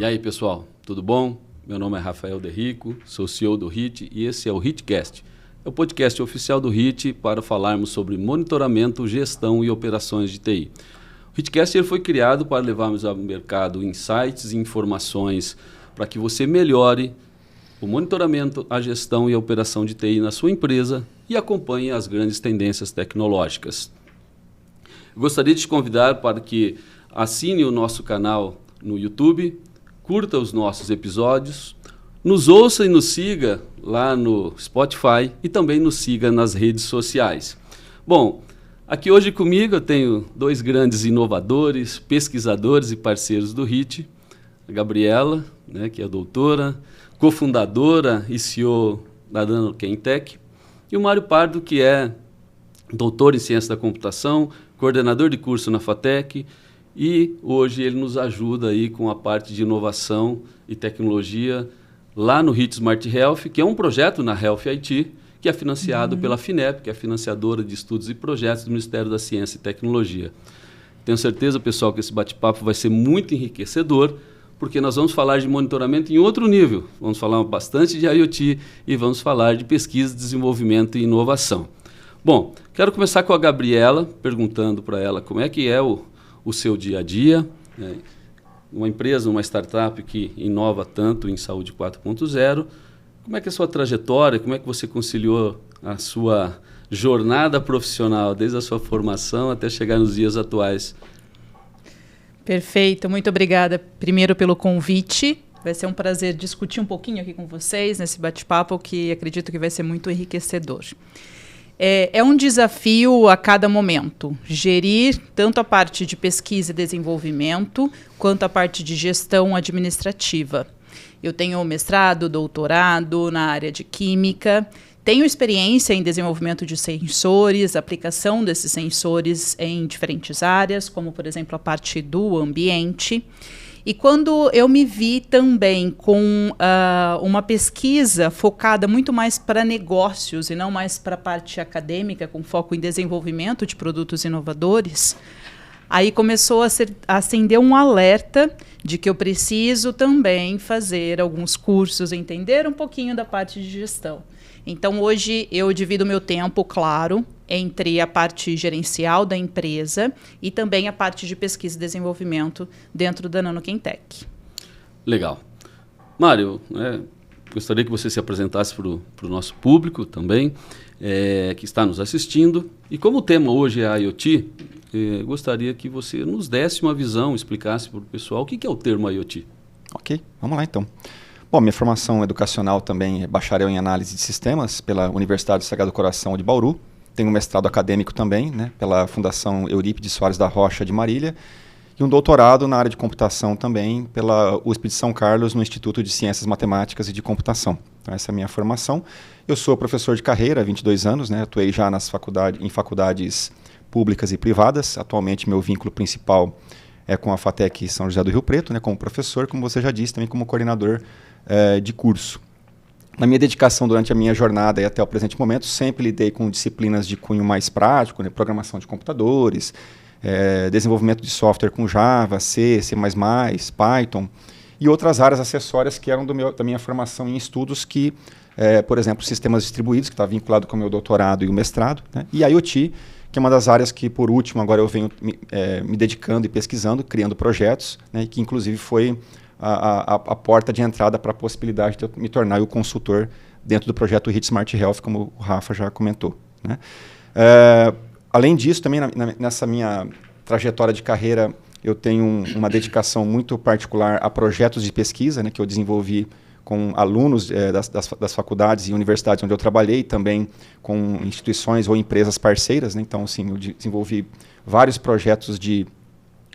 aí, pessoal, tudo bom? Meu nome é Rafael Derrico, sou CEO do HIT e esse é o HITcast. É o podcast oficial do HIT para falarmos sobre monitoramento, gestão e operações de TI. O HITcast ele foi criado para levarmos ao mercado insights e informações para que você melhore o monitoramento, a gestão e a operação de TI na sua empresa e acompanhe as grandes tendências tecnológicas. Eu gostaria de te convidar para que assine o nosso canal no YouTube, curta os nossos episódios, nos ouça e nos siga lá no Spotify e também nos siga nas redes sociais. Bom, aqui hoje comigo eu tenho dois grandes inovadores, pesquisadores e parceiros do HIT, a Gabriela, né, que é doutora, cofundadora e CEO da Nanokentech, e o Mário Pardo, que é doutor em ciência da computação, coordenador de curso na FATEC, e hoje ele nos ajuda aí com a parte de inovação e tecnologia lá no HIT Smart Health, que é um projeto na Health IT, que é financiado pela FINEP, que é a financiadora de estudos e projetos do Ministério da Ciência e Tecnologia. Tenho certeza, pessoal, que esse bate-papo vai ser muito enriquecedor, porque nós vamos falar de monitoramento em outro nível. Vamos falar bastante de IoT e vamos falar de pesquisa, desenvolvimento e inovação. Bom, quero começar com a Gabriela, perguntando para ela como é que é o seu dia a dia, né? Uma empresa, uma startup que inova tanto em saúde 4.0, como é que é a sua trajetória, como é que você conciliou a sua jornada profissional, desde a sua formação até chegar nos dias atuais? Perfeito, muito obrigada primeiro pelo convite. Vai ser um prazer discutir um pouquinho aqui com vocês nesse bate-papo que acredito que vai ser muito enriquecedor. É um desafio a cada momento, gerir tanto a parte de pesquisa e desenvolvimento, quanto a parte de gestão administrativa. Eu tenho mestrado, doutorado na área de química, tenho experiência em desenvolvimento de sensores, aplicação desses sensores em diferentes áreas, como, por exemplo, a parte do ambiente. E quando eu me vi também com uma pesquisa focada muito mais para negócios e não mais para a parte acadêmica, com foco em desenvolvimento de produtos inovadores, aí começou a acender um alerta de que eu preciso também fazer alguns cursos, entender um pouquinho da parte de gestão. Então, hoje, eu divido o meu tempo, claro, entre a parte gerencial da empresa e também a parte de pesquisa e desenvolvimento dentro da Nanokentech. Legal. Mário, gostaria que você se apresentasse para o nosso público também, que está nos assistindo. E como o tema hoje é IoT, gostaria que você nos desse uma visão, explicasse para o pessoal o que é o termo IoT. Ok, vamos lá então. Bom, minha formação educacional também é bacharel em análise de sistemas pela Universidade Sagrado Coração de Bauru. Tenho um mestrado acadêmico também, né, pela Fundação Eurípides Soares da Rocha de Marília. E um doutorado na área de computação também pela USP de São Carlos, no Instituto de Ciências Matemáticas e de Computação. Então, essa é a minha formação. Eu sou professor de carreira há 22 anos, né, atuei já em faculdades públicas e privadas. Atualmente, meu vínculo principal é com a FATEC São José do Rio Preto, né, como professor, como você já disse, também como coordenador de curso. Na minha dedicação durante a minha jornada e até o presente momento, sempre lidei com disciplinas de cunho mais prático, né, programação de computadores, desenvolvimento de software com Java, C, C++, Python e outras áreas acessórias que eram da minha formação em estudos que, por exemplo, sistemas distribuídos, que está vinculado com o meu doutorado e o mestrado, né, e IoT, que é uma das áreas que, por último, agora eu venho me dedicando e pesquisando, criando projetos, né, que inclusive foi a porta de entrada para a possibilidade de eu me tornar o consultor dentro do projeto HIT Smart Health, como o Rafa já comentou, né? Além disso, também nessa minha trajetória de carreira, eu tenho uma dedicação muito particular a projetos de pesquisa, né, que eu desenvolvi com alunos das faculdades e universidades onde eu trabalhei, também com instituições ou empresas parceiras, né? Então, assim, eu desenvolvi vários projetos de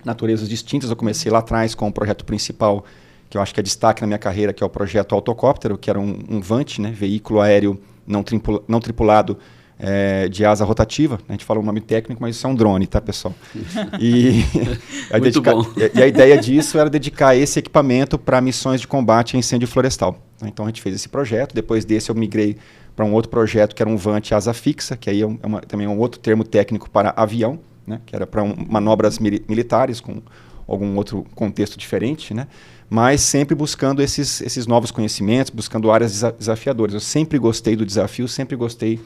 naturezas distintas. Eu comecei lá atrás com o projeto principal, que eu acho que é destaque na minha carreira, que é o projeto Autocóptero, que era um VANT, né, veículo aéreo não tripulado de asa rotativa. A gente fala um nome técnico, mas isso é um drone, tá, pessoal? E a ideia disso era dedicar esse equipamento para missões de combate a incêndio florestal. Então a gente fez esse projeto. Depois desse eu migrei para um outro projeto que era um VANT asa fixa, que aí também é um outro termo técnico para avião, né, que era para manobras militares com algum outro contexto diferente, né? Mas sempre buscando esses novos conhecimentos, buscando áreas desafiadoras. Eu sempre gostei do desafio, sempre gostei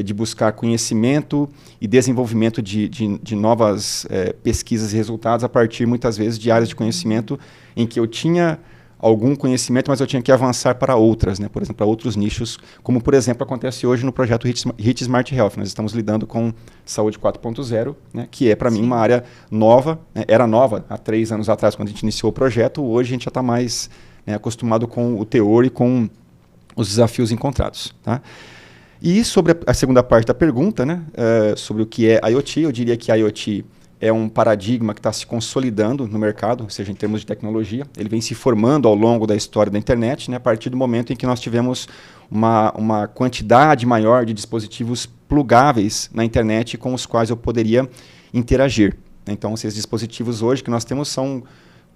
de buscar conhecimento e desenvolvimento de novas pesquisas e resultados a partir, muitas vezes, de áreas de conhecimento em que eu tinha algum conhecimento, mas eu tinha que avançar para outras, né? Por exemplo, para outros nichos, como, por exemplo, acontece hoje no projeto HIT Smart Health. Nós estamos lidando com saúde 4.0, né? Que é, para mim, uma área nova, né? Era nova há 3 anos atrás, quando a gente iniciou o projeto. Hoje a gente já está mais, né, acostumado com o teor e com os desafios encontrados, tá? E sobre a segunda parte da pergunta, né, sobre o que é IoT, eu diria que IoT é um paradigma que está se consolidando no mercado, ou seja, em termos de tecnologia. Ele vem se formando ao longo da história da internet, né, a partir do momento em que nós tivemos uma quantidade maior de dispositivos plugáveis na internet com os quais eu poderia interagir. Então, esses dispositivos hoje que nós temos são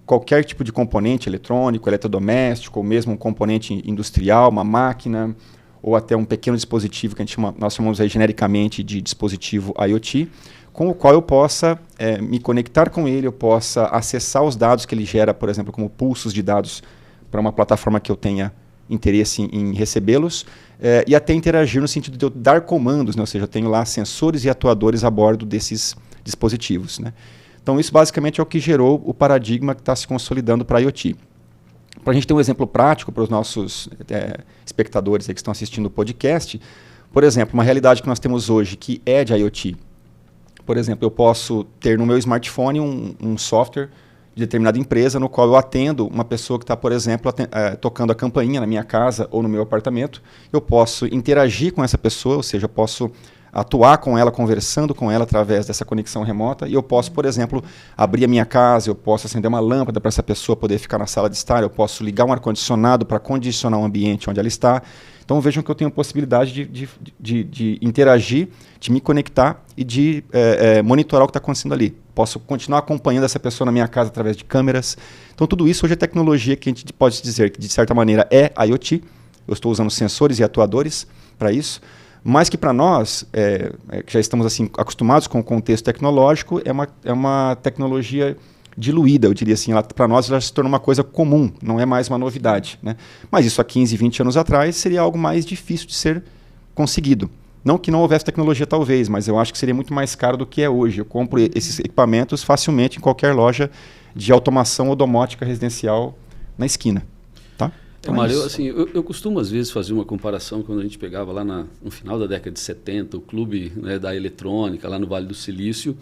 qualquer tipo de componente eletrônico, eletrodoméstico, ou mesmo um componente industrial, uma máquina, ou até um pequeno dispositivo que nós chamamos aí genericamente de dispositivo IoT, com o qual eu possa me conectar com ele, eu possa acessar os dados que ele gera, por exemplo, como pulsos de dados para uma plataforma que eu tenha interesse em recebê-los, e até interagir no sentido de eu dar comandos, né? Ou seja, eu tenho lá sensores e atuadores a bordo desses dispositivos, né? Então, isso basicamente é o que gerou o paradigma que está se consolidando para a IoT. Para a gente ter um exemplo prático para os nossos espectadores aí que estão assistindo o podcast, por exemplo, uma realidade que nós temos hoje que é de IoT. Por exemplo, eu posso ter no meu smartphone um software de determinada empresa no qual eu atendo uma pessoa que está, por exemplo, tocando a campainha na minha casa ou no meu apartamento. Eu posso interagir com essa pessoa, ou seja, eu posso atuar com ela, conversando com ela através dessa conexão remota, e eu posso, por exemplo, abrir a minha casa, eu posso acender uma lâmpada para essa pessoa poder ficar na sala de estar, eu posso ligar um ar-condicionado para condicionar o ambiente onde ela está. Então vejam que eu tenho a possibilidade de interagir, de me conectar e de monitorar o que está acontecendo ali. Posso continuar acompanhando essa pessoa na minha casa através de câmeras. Então tudo isso hoje é tecnologia que a gente pode dizer que de certa maneira é IoT. Eu estou usando sensores e atuadores para isso. Mas que para nós, que já estamos assim, acostumados com o contexto tecnológico, é uma tecnologia diluída, eu diria assim. Para nós ela se torna uma coisa comum, não é mais uma novidade, né? Mas isso há 15, 20 anos atrás seria algo mais difícil de ser conseguido. Não que não houvesse tecnologia talvez, mas eu acho que seria muito mais caro do que é hoje. Eu compro esses equipamentos facilmente em qualquer loja de automação ou domótica residencial na esquina. Tá? Então, Mário, eu costumo às vezes fazer uma comparação quando a gente pegava lá no final da década de 70, o clube, né, da eletrônica, lá no Vale do Silício,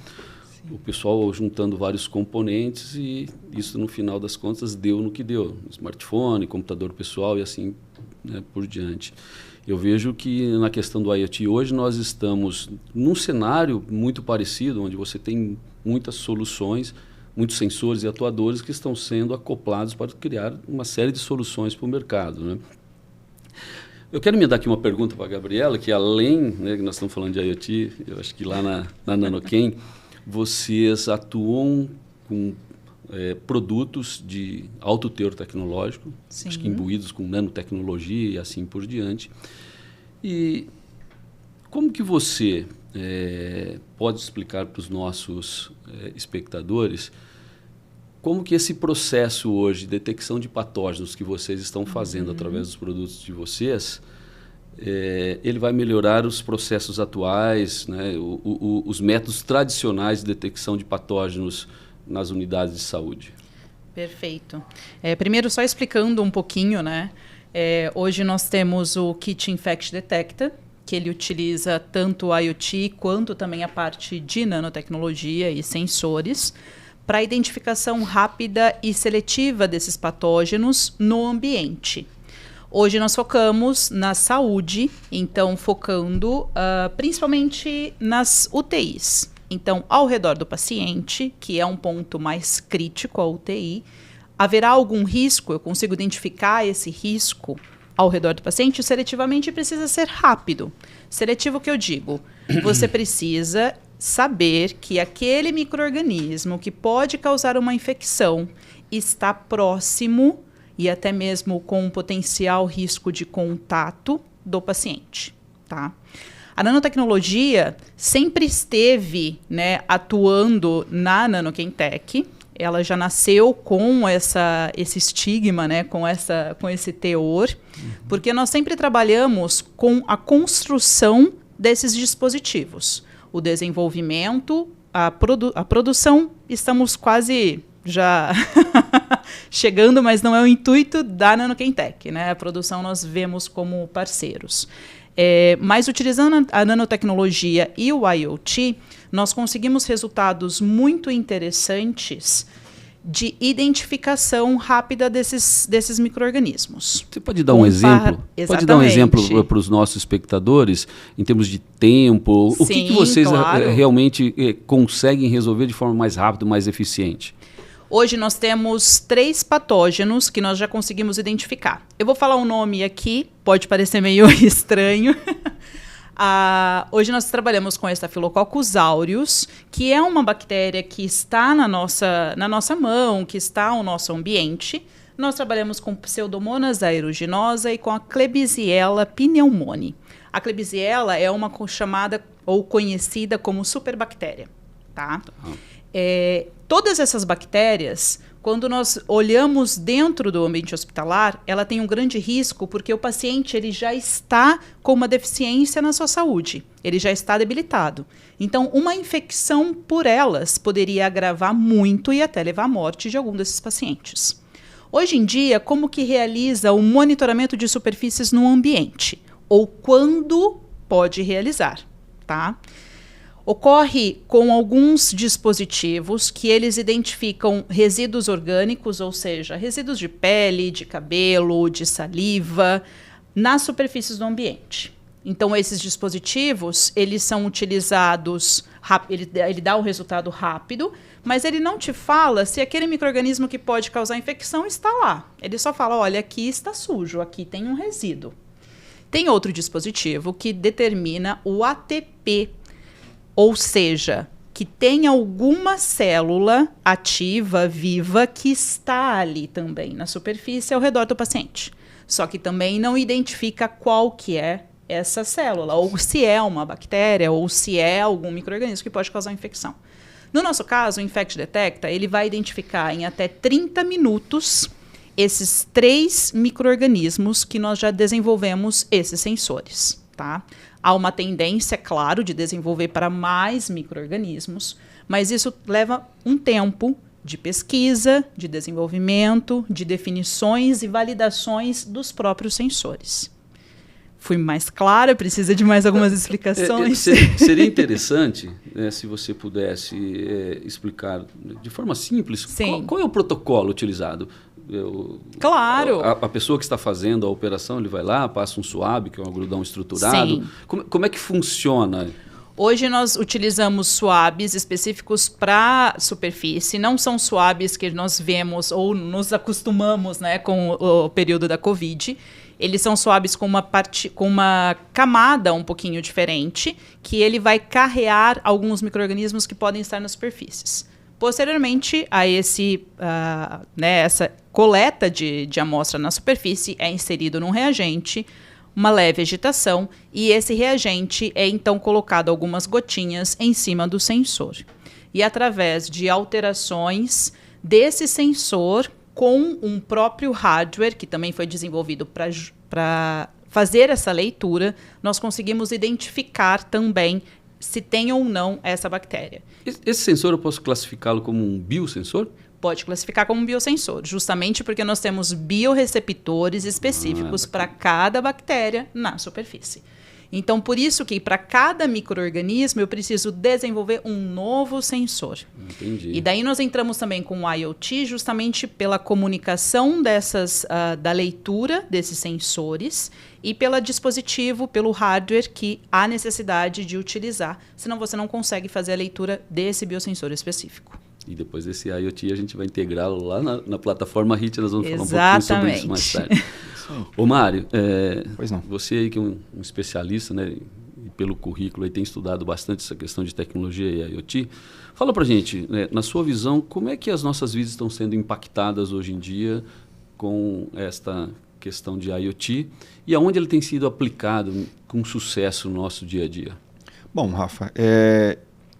o pessoal juntando vários componentes, e isso no final das contas deu no que deu, smartphone, computador pessoal e assim, né, por diante. Eu vejo que na questão do IoT hoje nós estamos num cenário muito parecido, onde você tem muitas soluções, muitos sensores e atuadores que estão sendo acoplados para criar uma série de soluções para o mercado, né? Eu quero me dar aqui uma pergunta para a Gabriela, que além, né, que nós estamos falando de IoT, eu acho que lá na Nanochem, vocês atuam com produtos de alto teor tecnológico, Sim. Acho que imbuídos com nanotecnologia e assim por diante. E como que você pode explicar para os nossos espectadores como que esse processo hoje de detecção de patógenos que vocês estão fazendo através dos produtos de vocês, ele vai melhorar os processos atuais, né, os métodos tradicionais de detecção de patógenos nas unidades de saúde? Perfeito. Primeiro, só explicando um pouquinho, né? Hoje nós temos o Kit Infect Detector, que ele utiliza tanto o IoT quanto também a parte de nanotecnologia e sensores para a identificação rápida e seletiva desses patógenos no ambiente. Hoje nós focamos na saúde, então focando principalmente nas UTIs. Então, ao redor do paciente, que é um ponto mais crítico, a UTI, haverá algum risco? Eu consigo identificar esse risco ao redor do paciente? Seletivamente precisa ser rápido. Seletivo que eu digo, você precisa saber que aquele micro-organismo que pode causar uma infecção está próximo e até mesmo com um potencial risco de contato do paciente, tá? A nanotecnologia sempre esteve, né, atuando na Nanochem Tech. ela já nasceu com esse estigma, né, com esse teor, porque nós sempre trabalhamos com a construção desses dispositivos. O desenvolvimento, a produção, estamos quase já chegando, mas não é o intuito da NanoChem-Tech, né? A produção nós vemos como parceiros. Mas utilizando a nanotecnologia e o IoT, nós conseguimos resultados muito interessantes de identificação rápida desses micro-organismos. Você pode dar um exemplo? Exatamente. Pode dar um exemplo para os nossos espectadores, em termos de tempo? Sim, o que vocês claro. realmente conseguem resolver de forma mais rápida, mais eficiente? Hoje nós temos 3 patógenos que nós já conseguimos identificar. Eu vou falar um nome aqui, pode parecer meio estranho. Hoje nós trabalhamos com Staphylococcus aureus, que é uma bactéria que está na nossa mão, que está no nosso ambiente. Nós trabalhamos com Pseudomonas aeruginosa e com a Klebsiella pneumoniae. A Klebsiella é uma chamada ou conhecida como superbactéria, tá? Todas essas bactérias, quando nós olhamos dentro do ambiente hospitalar, ela tem um grande risco porque o paciente ele já está com uma deficiência na sua saúde, ele já está debilitado. Então, uma infecção por elas poderia agravar muito e até levar à morte de algum desses pacientes. Hoje em dia, como que realiza o monitoramento de superfícies no ambiente? Ou quando pode realizar, tá? Ocorre com alguns dispositivos que eles identificam resíduos orgânicos, ou seja, resíduos de pele, de cabelo, de saliva, nas superfícies do ambiente. Então, esses dispositivos, eles são utilizados, ele dá o resultado rápido, mas ele não te fala se aquele micro-organismo que pode causar infecção está lá. Ele só fala, olha, aqui está sujo, aqui tem um resíduo. Tem outro dispositivo que determina o ATP, ou seja, que tem alguma célula ativa, viva, que está ali também na superfície ao redor do paciente. Só que também não identifica qual que é essa célula, ou se é uma bactéria, ou se é algum micro-organismo que pode causar infecção. No nosso caso, o Infect Detecta, ele vai identificar em até 30 minutos esses 3 micro-organismos que nós já desenvolvemos esses sensores, tá? Há uma tendência, claro, de desenvolver para mais micro-organismos, mas isso leva um tempo de pesquisa, de desenvolvimento, de definições e validações dos próprios sensores. Fui mais clara? Precisa de mais algumas explicações? Seria interessante, se você pudesse explicar de forma simples qual é o protocolo utilizado. Claro. A pessoa que está fazendo a operação, ele vai lá, passa um swab, que é um algodão estruturado. Sim. Como é que funciona? Hoje nós utilizamos swabs específicos para superfície. Não são swabs que nós vemos ou nos acostumamos, né, com o período da Covid. Eles são swabs com uma camada um pouquinho diferente, que ele vai carrear alguns micro-organismos que podem estar nas superfícies. Posteriormente a essa coleta de amostra na superfície é inserido num reagente, uma leve agitação, e esse reagente é então colocado algumas gotinhas em cima do sensor. E através de alterações desse sensor com um próprio hardware, que também foi desenvolvido para fazer essa leitura, nós conseguimos identificar também se tem ou não essa bactéria. Esse sensor eu posso classificá-lo como um biosensor? Pode classificar como um biosensor, justamente porque nós temos bioreceptores específicos para cada bactéria na superfície. Então, por isso que para cada micro-organismo eu preciso desenvolver um novo sensor. Entendi. E daí nós entramos também com o IoT, justamente pela comunicação da leitura desses sensores e pelo dispositivo, pelo hardware que há necessidade de utilizar, senão você não consegue fazer a leitura desse biosensor específico. E depois desse IoT a gente vai integrá-lo lá na plataforma HIT, nós vamos Exatamente. falar um pouquinho sobre isso mais tarde. Ô Mário, pois não. você aí que é um especialista, né, e pelo currículo aí tem estudado bastante essa questão de tecnologia e IoT, fala pra gente, né, na sua visão, como é que as nossas vidas estão sendo impactadas hoje em dia com esta questão de IoT e aonde ele tem sido aplicado com sucesso no nosso dia a dia? Bom, Rafa,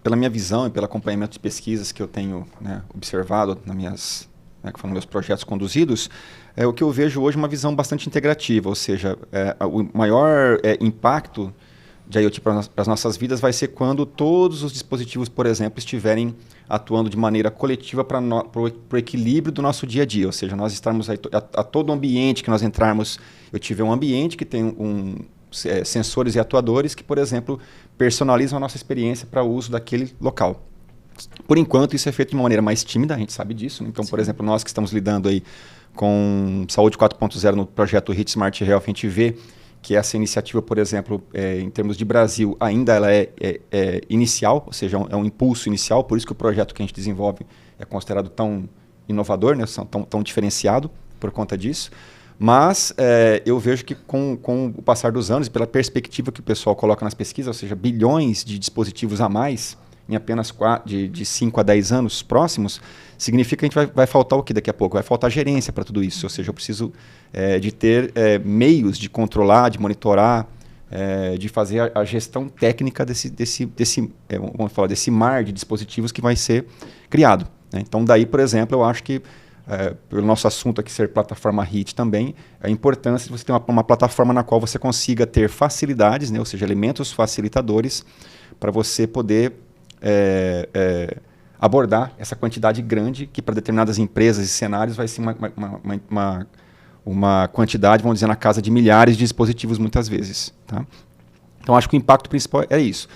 pela minha visão e pelo acompanhamento de pesquisas que eu tenho, né, observado nas minhas, né, que foram meus projetos conduzidos, o que eu vejo hoje é uma visão bastante integrativa, ou seja, o maior impacto de IoT para as nossas vidas vai ser quando todos os dispositivos, por exemplo, estiverem atuando de maneira coletiva para o equilíbrio do nosso dia a dia, ou seja, nós estarmos a todo ambiente que nós entrarmos, eu tiver um ambiente que tem sensores e atuadores que, por exemplo, personalizam a nossa experiência para o uso daquele local. Por enquanto, isso é feito de uma maneira mais tímida, a gente sabe disso. Então, por exemplo, nós que estamos lidando aí com Saúde 4.0 no projeto HIT Smart Health, a gente vê que essa iniciativa, por exemplo, em termos de Brasil, ainda ela é inicial, ou seja, é um impulso inicial, por isso que o projeto que a gente desenvolve é considerado tão inovador, né, tão diferenciado por conta disso. Mas eu vejo que com o passar dos anos e pela perspectiva que o pessoal coloca nas pesquisas, ou seja, bilhões de dispositivos a mais em apenas de 5 a 10 anos próximos, significa que a gente vai faltar o que daqui a pouco? Vai faltar gerência para tudo isso. Ou seja, eu preciso de ter meios de controlar, de monitorar, de fazer a gestão técnica vamos falar, desse mar de dispositivos que vai ser criado, né? Então, daí, por exemplo, eu acho que pelo nosso assunto aqui ser plataforma HIT também, a importância de você ter uma plataforma na qual você consiga ter facilidades, né, ou seja, elementos facilitadores para você poder abordar essa quantidade grande que para determinadas empresas e cenários vai ser uma quantidade, vamos dizer, na casa de milhares de dispositivos muitas vezes. Tá? Então, acho que o impacto principal é isso.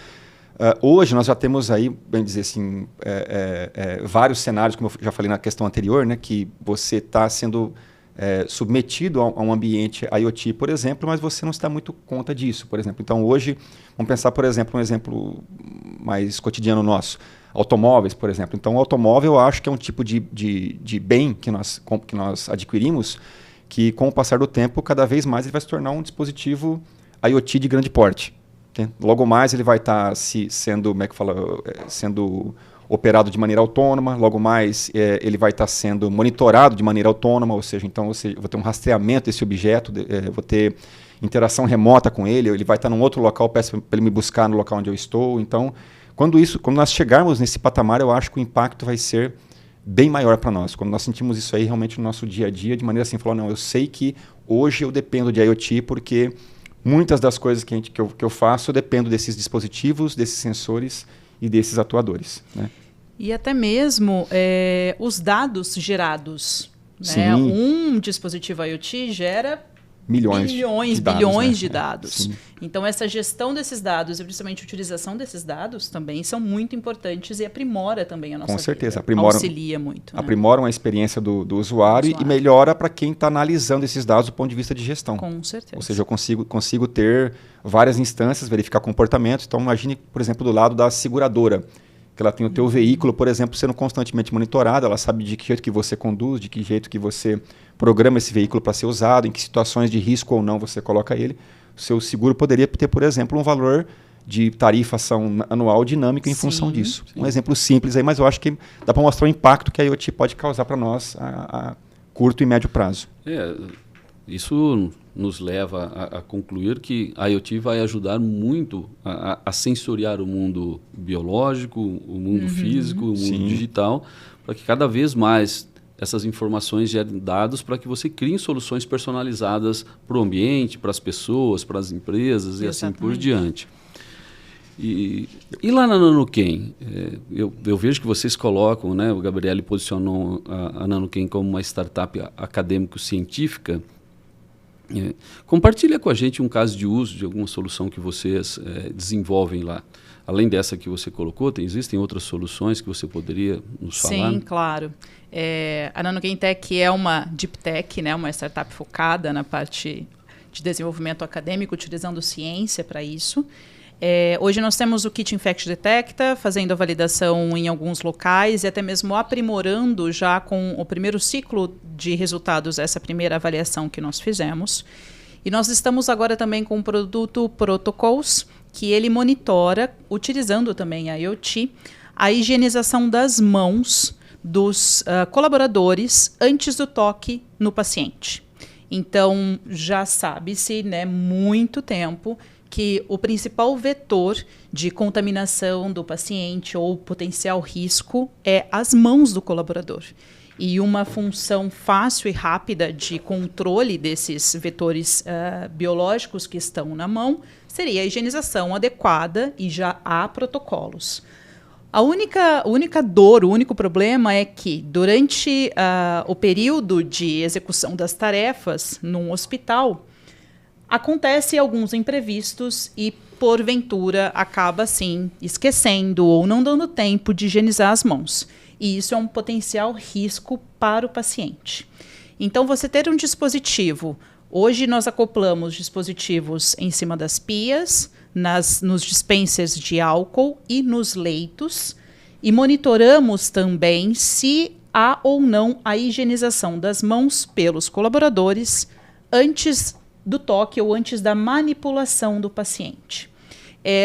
Hoje nós já temos aí, bem dizer assim, vários cenários, como eu já falei na questão anterior, né, que você está sendo submetido a um ambiente IoT, por exemplo, mas você não está muito conta disso, por exemplo. Então hoje, vamos pensar, por exemplo, um exemplo mais cotidiano nosso, automóveis, por exemplo. Então o automóvel eu acho que é um tipo de bem que nós adquirimos, que com o passar do tempo, cada vez mais ele vai se tornar um dispositivo IoT de grande porte. Logo mais ele vai estar sendo operado de maneira autônoma, logo mais ele vai estar sendo monitorado de maneira autônoma, ou seja, então eu vou ter um rastreamento desse objeto, vou ter interação remota com ele vai estar num outro local, peço para ele me buscar no local onde eu estou. Então, quando nós chegarmos nesse patamar, eu acho que o impacto vai ser bem maior para nós. Quando nós sentimos isso aí realmente no nosso dia a dia, de maneira assim, falar, não, eu sei que hoje eu dependo de IoT porque muitas das coisas que eu faço, eu dependo desses dispositivos, desses sensores e desses atuadores. Né? E até mesmo os dados gerados. Né? Um dispositivo IoT gera bilhões de dados. Sim. Então, essa gestão desses dados e principalmente a utilização desses dados também são muito importantes e aprimora também a nossa vida. Com certeza. Auxilia muito. Aprimoram a experiência do usuário e melhora para quem está analisando esses dados do ponto de vista de gestão. Com certeza. Ou seja, eu consigo ter várias instâncias, verificar comportamentos. Então, imagine, por exemplo, do lado da seguradora, que ela tem o teu veículo, por exemplo, sendo constantemente monitorado, ela sabe de que jeito que você conduz, de que jeito que você programa esse veículo para ser usado, em que situações de risco ou não você coloca ele. O seu seguro poderia ter, por exemplo, um valor de tarifação anual dinâmico em função disso. Sim. Um exemplo simples aí, mas eu acho que dá para mostrar o impacto que a IoT pode causar para nós a curto e médio prazo. Isso nos leva a concluir que a IoT vai ajudar muito a sensoriar o mundo biológico, o mundo físico, o mundo digital, para que cada vez mais essas informações gerem dados para que você crie soluções personalizadas para o ambiente, para as pessoas, para as empresas e assim por diante. E lá na Nanuquen, eu vejo que vocês colocam, né, o Gabriele posicionou a Nanuquen como uma startup acadêmico-científica. Compartilha com a gente um caso de uso de alguma solução que vocês desenvolvem lá. Além dessa que você colocou, existem outras soluções que você poderia nos falar? Sim, claro. A Nanuquen Tech é uma Deep Tech, né, uma startup focada na parte de desenvolvimento acadêmico, utilizando ciência para isso. Hoje nós temos o Kit Infect Detecta, fazendo a validação em alguns locais e até mesmo aprimorando já com o primeiro ciclo de resultados, essa primeira avaliação que nós fizemos. E nós estamos agora também com o produto Protocols, que ele monitora, utilizando também a IoT, a higienização das mãos dos colaboradores antes do toque no paciente. Então, já sabe-se, né, muito tempo que o principal vetor de contaminação do paciente ou potencial risco é as mãos do colaborador. E uma função fácil e rápida de controle desses vetores biológicos que estão na mão seria a higienização adequada, e já há protocolos. A única dor, o único problema é que, durante o período de execução das tarefas num hospital, acontecem alguns imprevistos e, porventura, acaba, assim, esquecendo ou não dando tempo de higienizar as mãos. E isso é um potencial risco para o paciente. Então, você ter um dispositivo... Hoje, nós acoplamos dispositivos em cima das pias, nos dispensers de álcool e nos leitos, e monitoramos também se há ou não a higienização das mãos pelos colaboradores antes do toque ou antes da manipulação do paciente.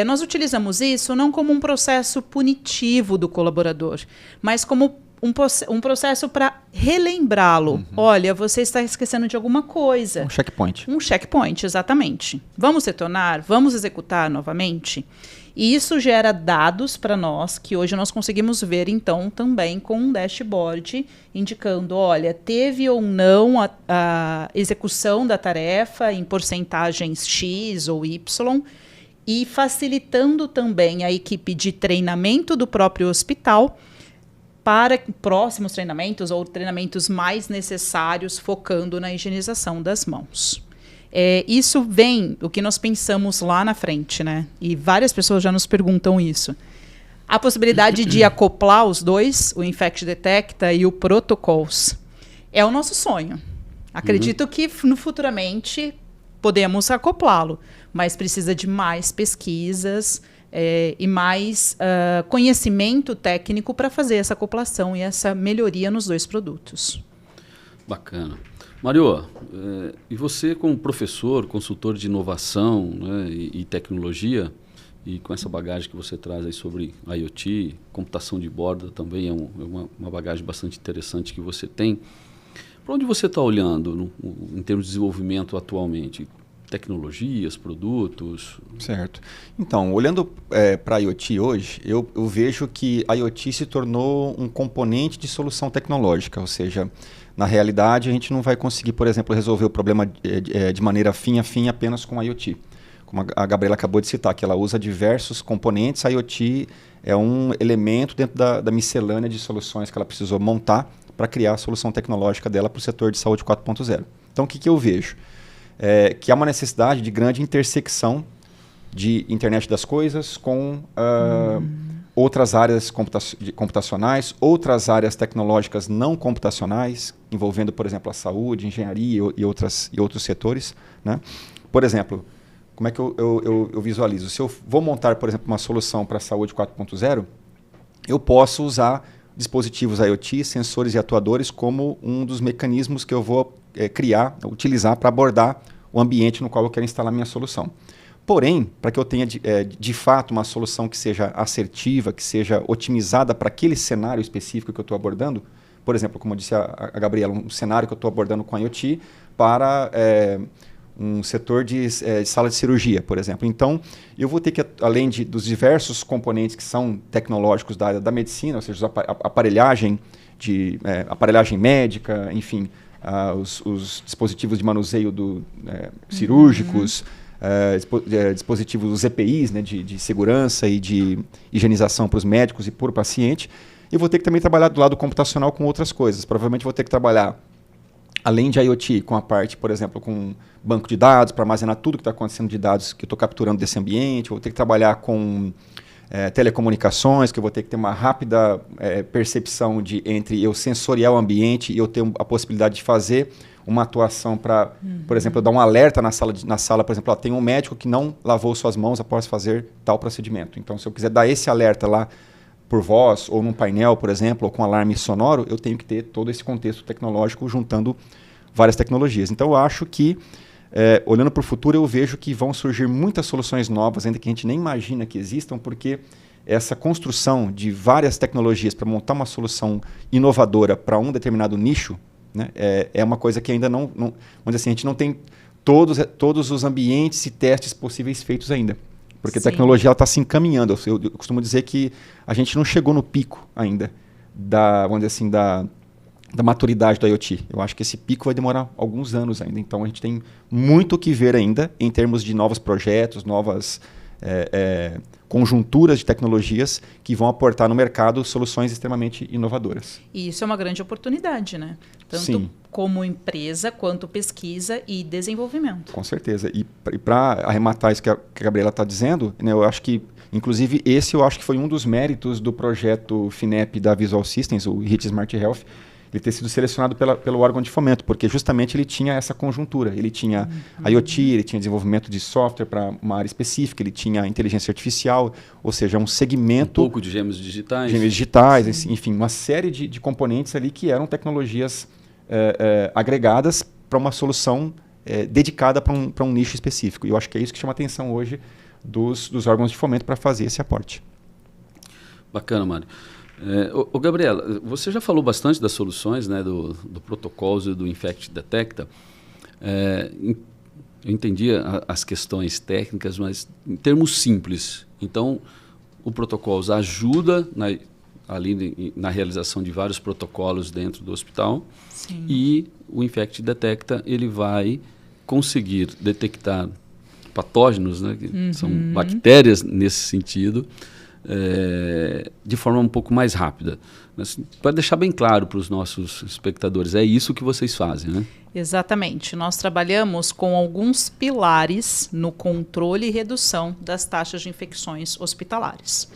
Nós utilizamos isso não como um processo punitivo do colaborador, mas como um processo para relembrá-lo. Olha, você está esquecendo de alguma coisa. Um checkpoint. Um checkpoint, exatamente. Vamos retornar? Vamos executar novamente? E isso gera dados para nós, que hoje nós conseguimos ver, então, também com um dashboard, indicando, olha, teve ou não a execução da tarefa em porcentagens X ou Y, e facilitando também a equipe de treinamento do próprio hospital para próximos treinamentos ou treinamentos mais necessários, focando na higienização das mãos. Isso vem do que nós pensamos lá na frente, né? E várias pessoas já nos perguntam isso. A possibilidade de acoplar os dois, o Infect Detecta e o Protocols, é o nosso sonho. Acredito que futuramente podemos acoplá-lo, mas precisa de mais pesquisas e mais conhecimento técnico para fazer essa acoplação e essa melhoria nos dois produtos. Bacana. Mário, e você como professor, consultor de inovação, né, e tecnologia, e com essa bagagem que você traz aí sobre IoT, computação de borda também é uma bagagem bastante interessante que você tem. Para onde você está olhando em termos de desenvolvimento atualmente? Tecnologias, produtos? Certo. Então, olhando para a IoT hoje, eu vejo que a IoT se tornou um componente de solução tecnológica, ou seja, na realidade a gente não vai conseguir, por exemplo, resolver o problema de maneira fim a fim apenas com a IoT. Como a Gabriela acabou de citar, que ela usa diversos componentes, a IoT é um elemento dentro da miscelânea de soluções que ela precisou montar para criar a solução tecnológica dela para o setor de saúde 4.0. Então, o que eu vejo? Que há uma necessidade de grande intersecção de internet das coisas com outras áreas computacionais, outras áreas tecnológicas não computacionais, envolvendo, por exemplo, a saúde, engenharia e outros setores, né? Por exemplo, como é que eu visualizo? Se eu vou montar, por exemplo, uma solução para a saúde 4.0, eu posso usar dispositivos IoT, sensores e atuadores como um dos mecanismos que eu vou utilizar para abordar o ambiente no qual eu quero instalar minha solução. Porém, para que eu tenha de fato uma solução que seja assertiva, que seja otimizada para aquele cenário específico que eu estou abordando, por exemplo, como disse a Gabriela, um cenário que eu estou abordando com a IoT para um setor de sala de cirurgia, por exemplo. Então, eu vou ter que, além dos diversos componentes que são tecnológicos da área da medicina, ou seja, aparelhagem médica, enfim, os dispositivos de manuseio cirúrgicos, dispositivos, os EPIs, né, de segurança e de higienização para os médicos e para o paciente. E vou ter que também trabalhar do lado computacional com outras coisas. Provavelmente vou ter que trabalhar, além de IoT, com a parte, por exemplo, com banco de dados, para armazenar tudo que está acontecendo de dados que eu estou capturando desse ambiente. Vou ter que trabalhar com telecomunicações, que eu vou ter que ter uma rápida percepção entre eu sensoriar o ambiente e eu ter a possibilidade de fazer uma atuação para, por exemplo, eu dar um alerta na sala, por exemplo, tem um médico que não lavou suas mãos após fazer tal procedimento. Então, se eu quiser dar esse alerta lá por voz ou num painel, por exemplo, ou com alarme sonoro, eu tenho que ter todo esse contexto tecnológico juntando várias tecnologias. Então, eu acho que, olhando para o futuro, eu vejo que vão surgir muitas soluções novas, ainda que a gente nem imagina que existam, porque essa construção de várias tecnologias para montar uma solução inovadora para um determinado nicho, né, é uma coisa que ainda não, vamos dizer assim, a gente não tem todos os ambientes e testes possíveis feitos ainda. Porque a Sim. tecnologia está se encaminhando. Eu costumo dizer que a gente não chegou no pico ainda vamos dizer assim, da maturidade do IoT. Eu acho que esse pico vai demorar alguns anos ainda. Então, a gente tem muito o que ver ainda em termos de novos projetos, novas conjunturas de tecnologias que vão aportar no mercado soluções extremamente inovadoras. E isso é uma grande oportunidade, né? Tanto Sim. como empresa, quanto pesquisa e desenvolvimento. Com certeza. E para arrematar isso que a Gabriela está dizendo, né, eu acho que, inclusive, eu acho que foi um dos méritos do projeto FINEP da Visual Systems, o HIT Smart Health, ele ter sido selecionado pelo órgão de fomento, porque justamente ele tinha essa conjuntura. Ele tinha IoT, ele tinha desenvolvimento de software para uma área específica, ele tinha inteligência artificial, ou seja, um segmento... Um pouco de gêmeos digitais. Gêmeos digitais, enfim, uma série de componentes ali que eram tecnologias agregadas para uma solução dedicada para um nicho específico. E eu acho que é isso que chama a atenção hoje dos órgãos de fomento para fazer esse aporte. Bacana, Mário. Gabriela, você já falou bastante das soluções, né, do Protocols e do Infect Detecta. Eu entendi as questões técnicas, mas em termos simples. Então, o Protocols ajuda ali na realização de vários protocolos dentro do hospital. Sim. E o Infect Detecta ele vai conseguir detectar patógenos, né, que são bactérias nesse sentido, de forma um pouco mais rápida. Para deixar bem claro para os nossos espectadores, é isso que vocês fazem, né? Exatamente. Nós trabalhamos com alguns pilares no controle e redução das taxas de infecções hospitalares.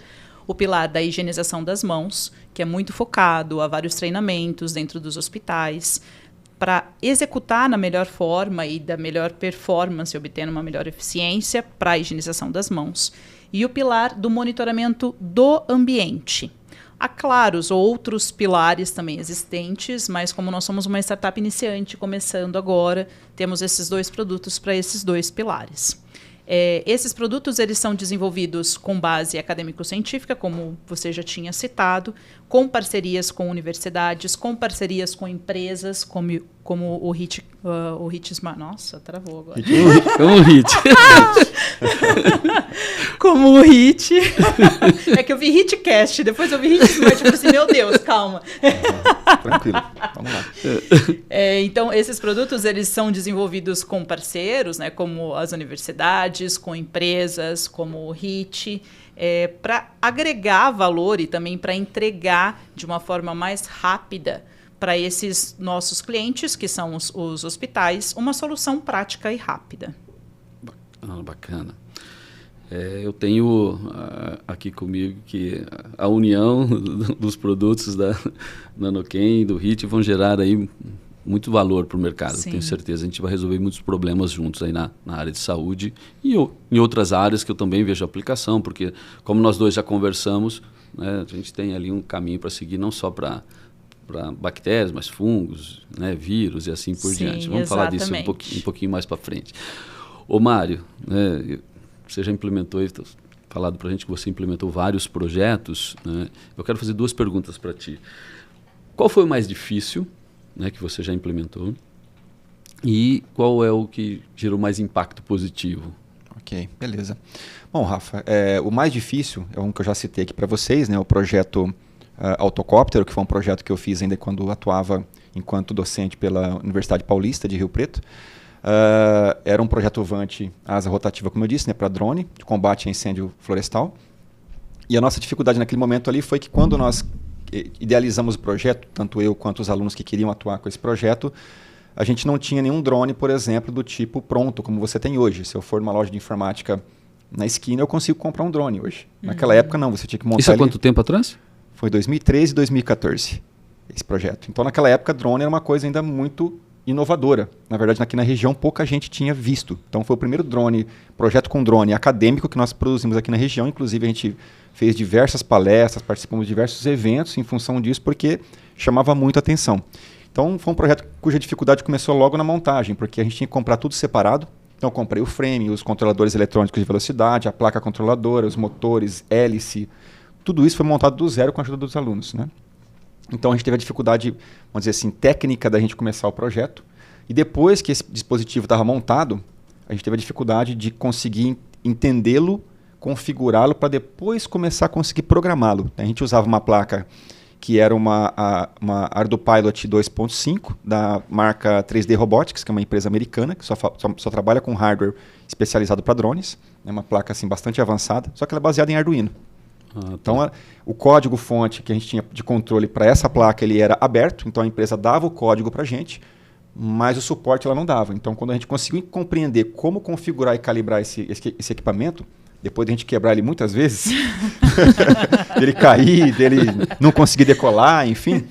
O pilar da higienização das mãos, que é muito focado a vários treinamentos dentro dos hospitais, para executar na melhor forma e da melhor performance, obtendo uma melhor eficiência para a higienização das mãos. E o pilar do monitoramento do ambiente. Há, claro, os outros pilares também existentes, mas como nós somos uma startup iniciante, começando agora, temos esses 2 produtos para esses 2 pilares. Esses produtos eles são desenvolvidos com base acadêmico-científica, como você já tinha citado, com parcerias com universidades, com parcerias com empresas, como o HIT Smart... Nossa, travou agora. Como o HIT. Como o HIT. É que eu vi HITcast, depois eu vi HIT Smart, eu falei assim, meu Deus, calma. Tranquilo, vamos lá. Então, esses produtos eles são desenvolvidos com parceiros, né, como as universidades, com empresas, como o HIT, para agregar valor e também para entregar de uma forma mais rápida para esses nossos clientes, que são os hospitais, uma solução prática e rápida. Bacana. Eu tenho aqui comigo que a união dos produtos da Nanoken e do HIT vão gerar aí muito valor para o mercado. Sim. Tenho certeza. A gente vai resolver muitos problemas juntos aí na área de saúde e em outras áreas que eu também vejo aplicação, porque como nós dois já conversamos, né, a gente tem ali um caminho para seguir não só para bactérias, mas fungos, né, vírus e assim por diante. Vamos falar disso um pouquinho mais para frente. Ô Mário, né, você já implementou, falado para a gente que você implementou vários projetos, né? Eu quero fazer 2 perguntas para ti. Qual foi o mais difícil, né, que você já implementou? E qual é o que gerou mais impacto positivo? Ok, beleza. Bom, Rafa, o mais difícil é um que eu já citei aqui para vocês, né, o projeto Autocóptero, que foi um projeto que eu fiz ainda quando atuava enquanto docente pela Universidade Paulista de Rio Preto. Era um projeto Vant asa rotativa, como eu disse, né, para drone, de combate a incêndio florestal. E a nossa dificuldade naquele momento ali foi que quando nós idealizamos o projeto, tanto eu quanto os alunos que queriam atuar com esse projeto, a gente não tinha nenhum drone, por exemplo, do tipo pronto, como você tem hoje. Se eu for numa loja de informática na esquina, eu consigo comprar um drone hoje. Naquela época, não, você tinha que montar. Isso há quanto tempo atrás? Foi 2013 e 2014, esse projeto. Então, naquela época, drone era uma coisa ainda muito inovadora. Na verdade, aqui na região, pouca gente tinha visto. Então, foi o primeiro projeto com drone acadêmico que nós produzimos aqui na região. Inclusive, a gente fez diversas palestras, participamos de diversos eventos em função disso, porque chamava muito a atenção. Então, foi um projeto cuja dificuldade começou logo na montagem, porque a gente tinha que comprar tudo separado. Então, eu comprei o frame, os controladores eletrônicos de velocidade, a placa controladora, os motores, hélice. Tudo isso foi montado do zero com a ajuda dos alunos, né? Então, a gente teve a dificuldade, vamos dizer assim, técnica da gente começar o projeto. E depois que esse dispositivo estava montado, a gente teve a dificuldade de conseguir entendê-lo, configurá-lo para depois começar a conseguir programá-lo. A gente usava uma placa que era uma ArduPilot 2.5 da marca 3D Robotics, que é uma empresa americana que só trabalha com hardware especializado para drones. É uma placa assim, bastante avançada, só que ela é baseada em Arduino. Tá. Então, o código-fonte que a gente tinha de controle para essa placa ele era aberto, então a empresa dava o código para a gente, mas o suporte ela não dava. Então, quando a gente conseguiu compreender como configurar e calibrar esse equipamento, depois de a gente quebrar ele muitas vezes, dele cair, dele não conseguir decolar, enfim,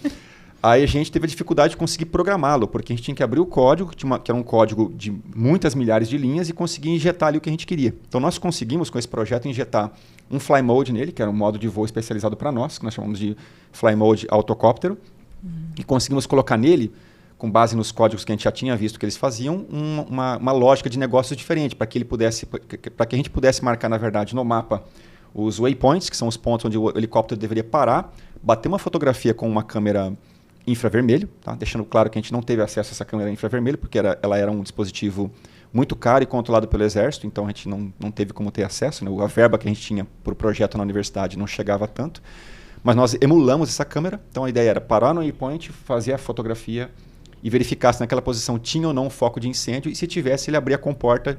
aí a gente teve a dificuldade de conseguir programá-lo, porque a gente tinha que abrir o código, que era um código de muitas milhares de linhas, e conseguir injetar ali o que a gente queria. Então nós conseguimos, com esse projeto, injetar um Fly Mode nele, que era um modo de voo especializado para nós, que nós chamamos de Fly Mode Autocóptero, e conseguimos colocar nele, com base nos códigos que a gente já tinha visto que eles faziam, uma lógica de negócios diferente, para que a gente pudesse marcar, na verdade, no mapa os waypoints, que são os pontos onde o helicóptero deveria parar, bater uma fotografia com uma câmera infravermelho, tá? Deixando claro que a gente não teve acesso a essa câmera infravermelho, porque ela era um dispositivo muito caro e controlado pelo Exército, então a gente não teve como ter acesso, né? A verba que a gente tinha para o projeto na universidade não chegava tanto, mas nós emulamos essa câmera, então a ideia era parar no waypoint, fazer a fotografia e verificar se naquela posição tinha ou não um foco de incêndio, e se tivesse, ele abria a comporta,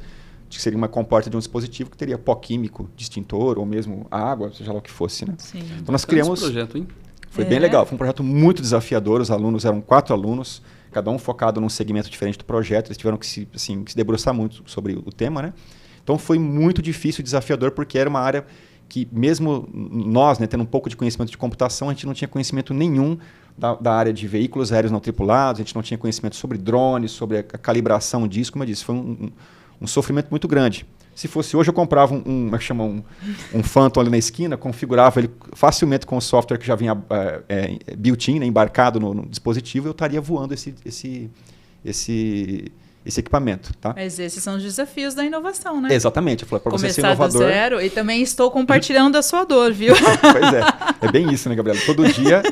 que seria uma comporta de um dispositivo que teria pó químico, de extintor, ou mesmo água, seja lá o que fosse. Né? Sim. Então nós criamos... Esse projeto, hein? Foi bem legal, foi um projeto muito desafiador, os alunos eram 4 alunos, cada um focado num segmento diferente do projeto, eles tiveram que se debruçar muito sobre o tema, né? Então foi muito difícil e desafiador, porque era uma área que mesmo nós, né, tendo um pouco de conhecimento de computação, a gente não tinha conhecimento nenhum da área de veículos aéreos não tripulados, a gente não tinha conhecimento sobre drones, sobre a calibração disso, como eu disse, foi um sofrimento muito grande. Se fosse hoje, eu comprava um Phantom ali na esquina, configurava ele facilmente com o software que já vinha built-in, né, embarcado no dispositivo, eu estaria voando esse equipamento. Tá? Mas esses são os desafios da inovação, né? Exatamente. Eu falei, para você ser inovador... Começar do zero, e também estou compartilhando a sua dor, viu? Pois é. É bem isso, né, Gabriela? Todo dia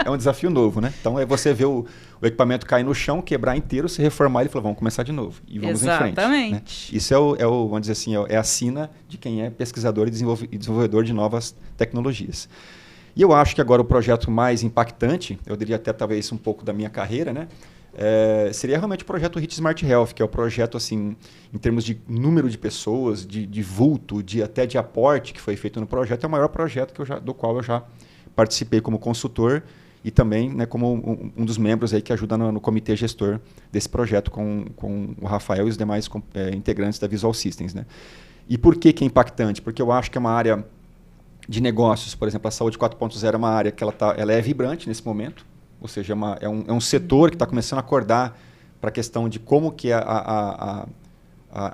é um desafio novo, né? Então, é você ver o equipamento cair no chão, quebrar inteiro, se reformar e falar, vamos começar de novo. E vamos em frente. Exatamente. Né? Isso vamos dizer assim, é a sina de quem é pesquisador e desenvolvedor de novas tecnologias. E eu acho que agora o projeto mais impactante, eu diria até talvez um pouco da minha carreira, né? Seria realmente o projeto HIT Smart Health, que é o projeto, assim, em termos de número de pessoas, de vulto, até de aporte que foi feito no projeto, é o maior projeto do qual eu já participei como consultor e também, né, como um dos membros aí que ajuda no comitê gestor desse projeto com o Rafael e os demais integrantes da Visual Systems. Né? E por que é impactante? Porque eu acho que é uma área de negócios, por exemplo, a Saúde 4.0 é uma área que ela é vibrante nesse momento, ou seja, é um setor que está começando a acordar para a questão de como que a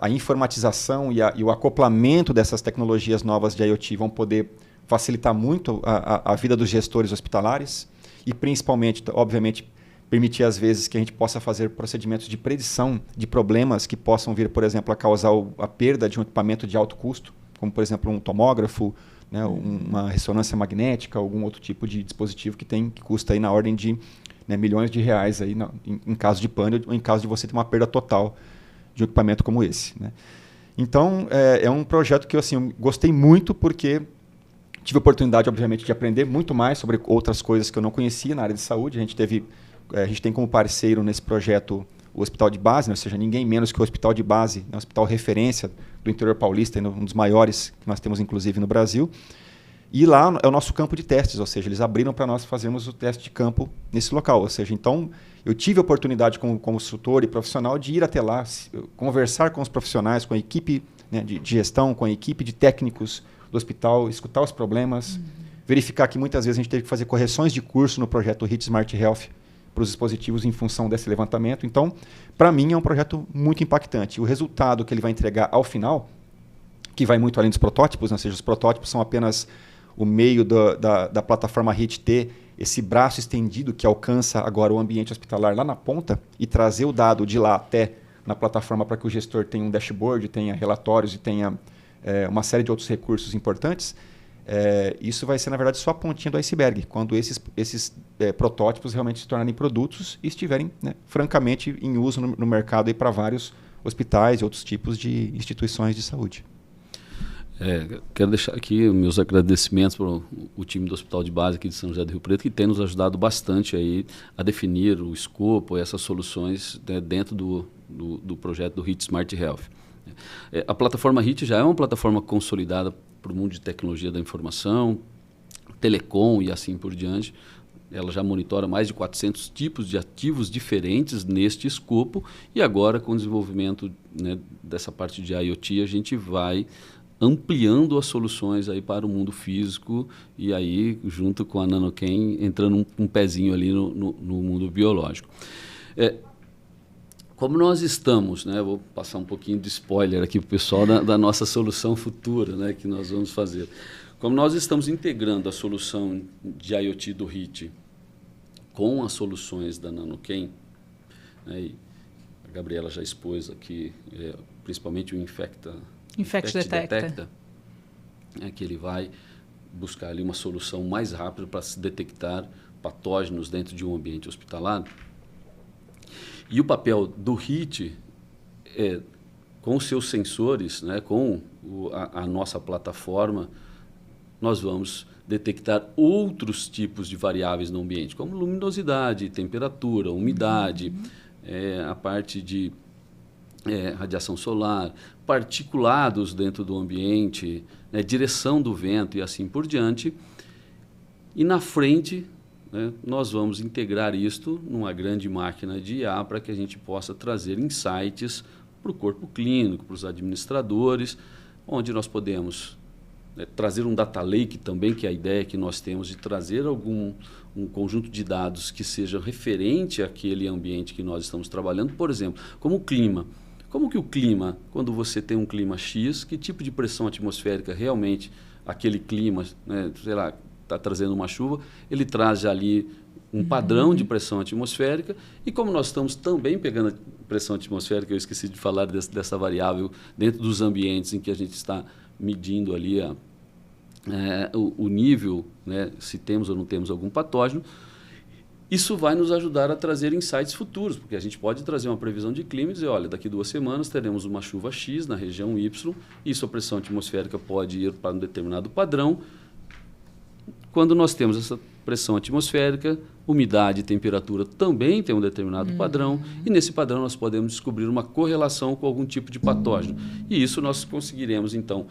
informatização e o acoplamento dessas tecnologias novas de IoT vão poder facilitar muito a vida dos gestores hospitalares e, principalmente, obviamente, permitir, às vezes, que a gente possa fazer procedimentos de predição de problemas que possam vir, por exemplo, a causar a perda de um equipamento de alto custo, como, por exemplo, um tomógrafo, né, uma ressonância magnética, algum outro tipo de dispositivo que custa aí na ordem de, né, milhões de reais aí em caso de pane ou em caso de você ter uma perda total de um equipamento como esse. Né? Então, é um projeto que eu gostei muito porque tive a oportunidade, obviamente, de aprender muito mais sobre outras coisas que eu não conhecia na área de saúde. A gente tem como parceiro nesse projeto o Hospital de Base, né? Ou seja, ninguém menos que o Hospital de Base, né? O hospital referência do interior paulista, um dos maiores que nós temos, inclusive, no Brasil. E lá é o nosso campo de testes, ou seja, eles abriram para nós fazermos o teste de campo nesse local. Ou seja, então, eu tive a oportunidade como consultor e profissional de ir até lá, conversar com os profissionais, com a equipe, né, de gestão, com a equipe de técnicos do hospital, escutar os problemas, verificar que muitas vezes a gente teve que fazer correções de curso no projeto HIT Smart Health para os dispositivos em função desse levantamento. Então, para mim, é um projeto muito impactante. O resultado que ele vai entregar ao final, que vai muito além dos protótipos, né? Ou seja, os protótipos são apenas o meio da plataforma HIT ter esse braço estendido que alcança agora o ambiente hospitalar lá na ponta e trazer o dado de lá até na plataforma para que o gestor tenha um dashboard, tenha relatórios e tenha uma série de outros recursos importantes. Isso vai ser, na verdade, só a pontinha do iceberg, quando esses protótipos realmente se tornarem produtos e estiverem, né, francamente, em uso no mercado para vários hospitais e outros tipos de instituições de saúde. Quero deixar aqui meus agradecimentos para o time do Hospital de Base aqui de São José do Rio Preto, que tem nos ajudado bastante aí a definir o escopo, essas soluções, né, dentro do projeto do HIT Smart Health. A plataforma HIT já é uma plataforma consolidada para o mundo de tecnologia da informação, telecom e assim por diante. Ela já monitora mais de 400 tipos de ativos diferentes neste escopo e agora, com o desenvolvimento, né, dessa parte de IoT, a gente vai ampliando as soluções aí para o mundo físico e aí, junto com a NanoChem, entrando um pezinho ali no mundo biológico. Como nós estamos, né, vou passar um pouquinho de spoiler aqui para o pessoal da nossa solução futura, né, que nós vamos fazer. Como nós estamos integrando a solução de IoT do HIT com as soluções da NanoChem, né, e a Gabriela já expôs aqui, principalmente o Infect Detecta, que ele vai buscar ali uma solução mais rápida para se detectar patógenos dentro de um ambiente hospitalar. E o papel do HIT com os seus sensores, né, com a nossa plataforma, nós vamos detectar outros tipos de variáveis no ambiente, como luminosidade, temperatura, umidade, a parte de radiação solar, particulados dentro do ambiente, né, direção do vento e assim por diante. E na frente, né, nós vamos integrar isto numa grande máquina de IA para que a gente possa trazer insights para o corpo clínico, para os administradores, onde nós podemos trazer um data lake também, que é a ideia que nós temos de trazer um conjunto de dados que seja referente àquele ambiente que nós estamos trabalhando, por exemplo, como o clima. Como que o clima, quando você tem um clima X, que tipo de pressão atmosférica realmente aquele clima, né, sei lá, está trazendo uma chuva, ele traz ali um padrão de pressão atmosférica, e como nós estamos também pegando a pressão atmosférica, eu esqueci de falar dessa variável dentro dos ambientes em que a gente está medindo ali o nível, né, se temos ou não temos algum patógeno, isso vai nos ajudar a trazer insights futuros, porque a gente pode trazer uma previsão de clima e dizer, olha, daqui 2 semanas teremos uma chuva X na região Y, e sua pressão atmosférica pode ir para um determinado padrão. Quando nós temos essa pressão atmosférica, umidade e temperatura também tem um determinado padrão, e nesse padrão nós podemos descobrir uma correlação com algum tipo de patógeno. E isso nós conseguiremos, então,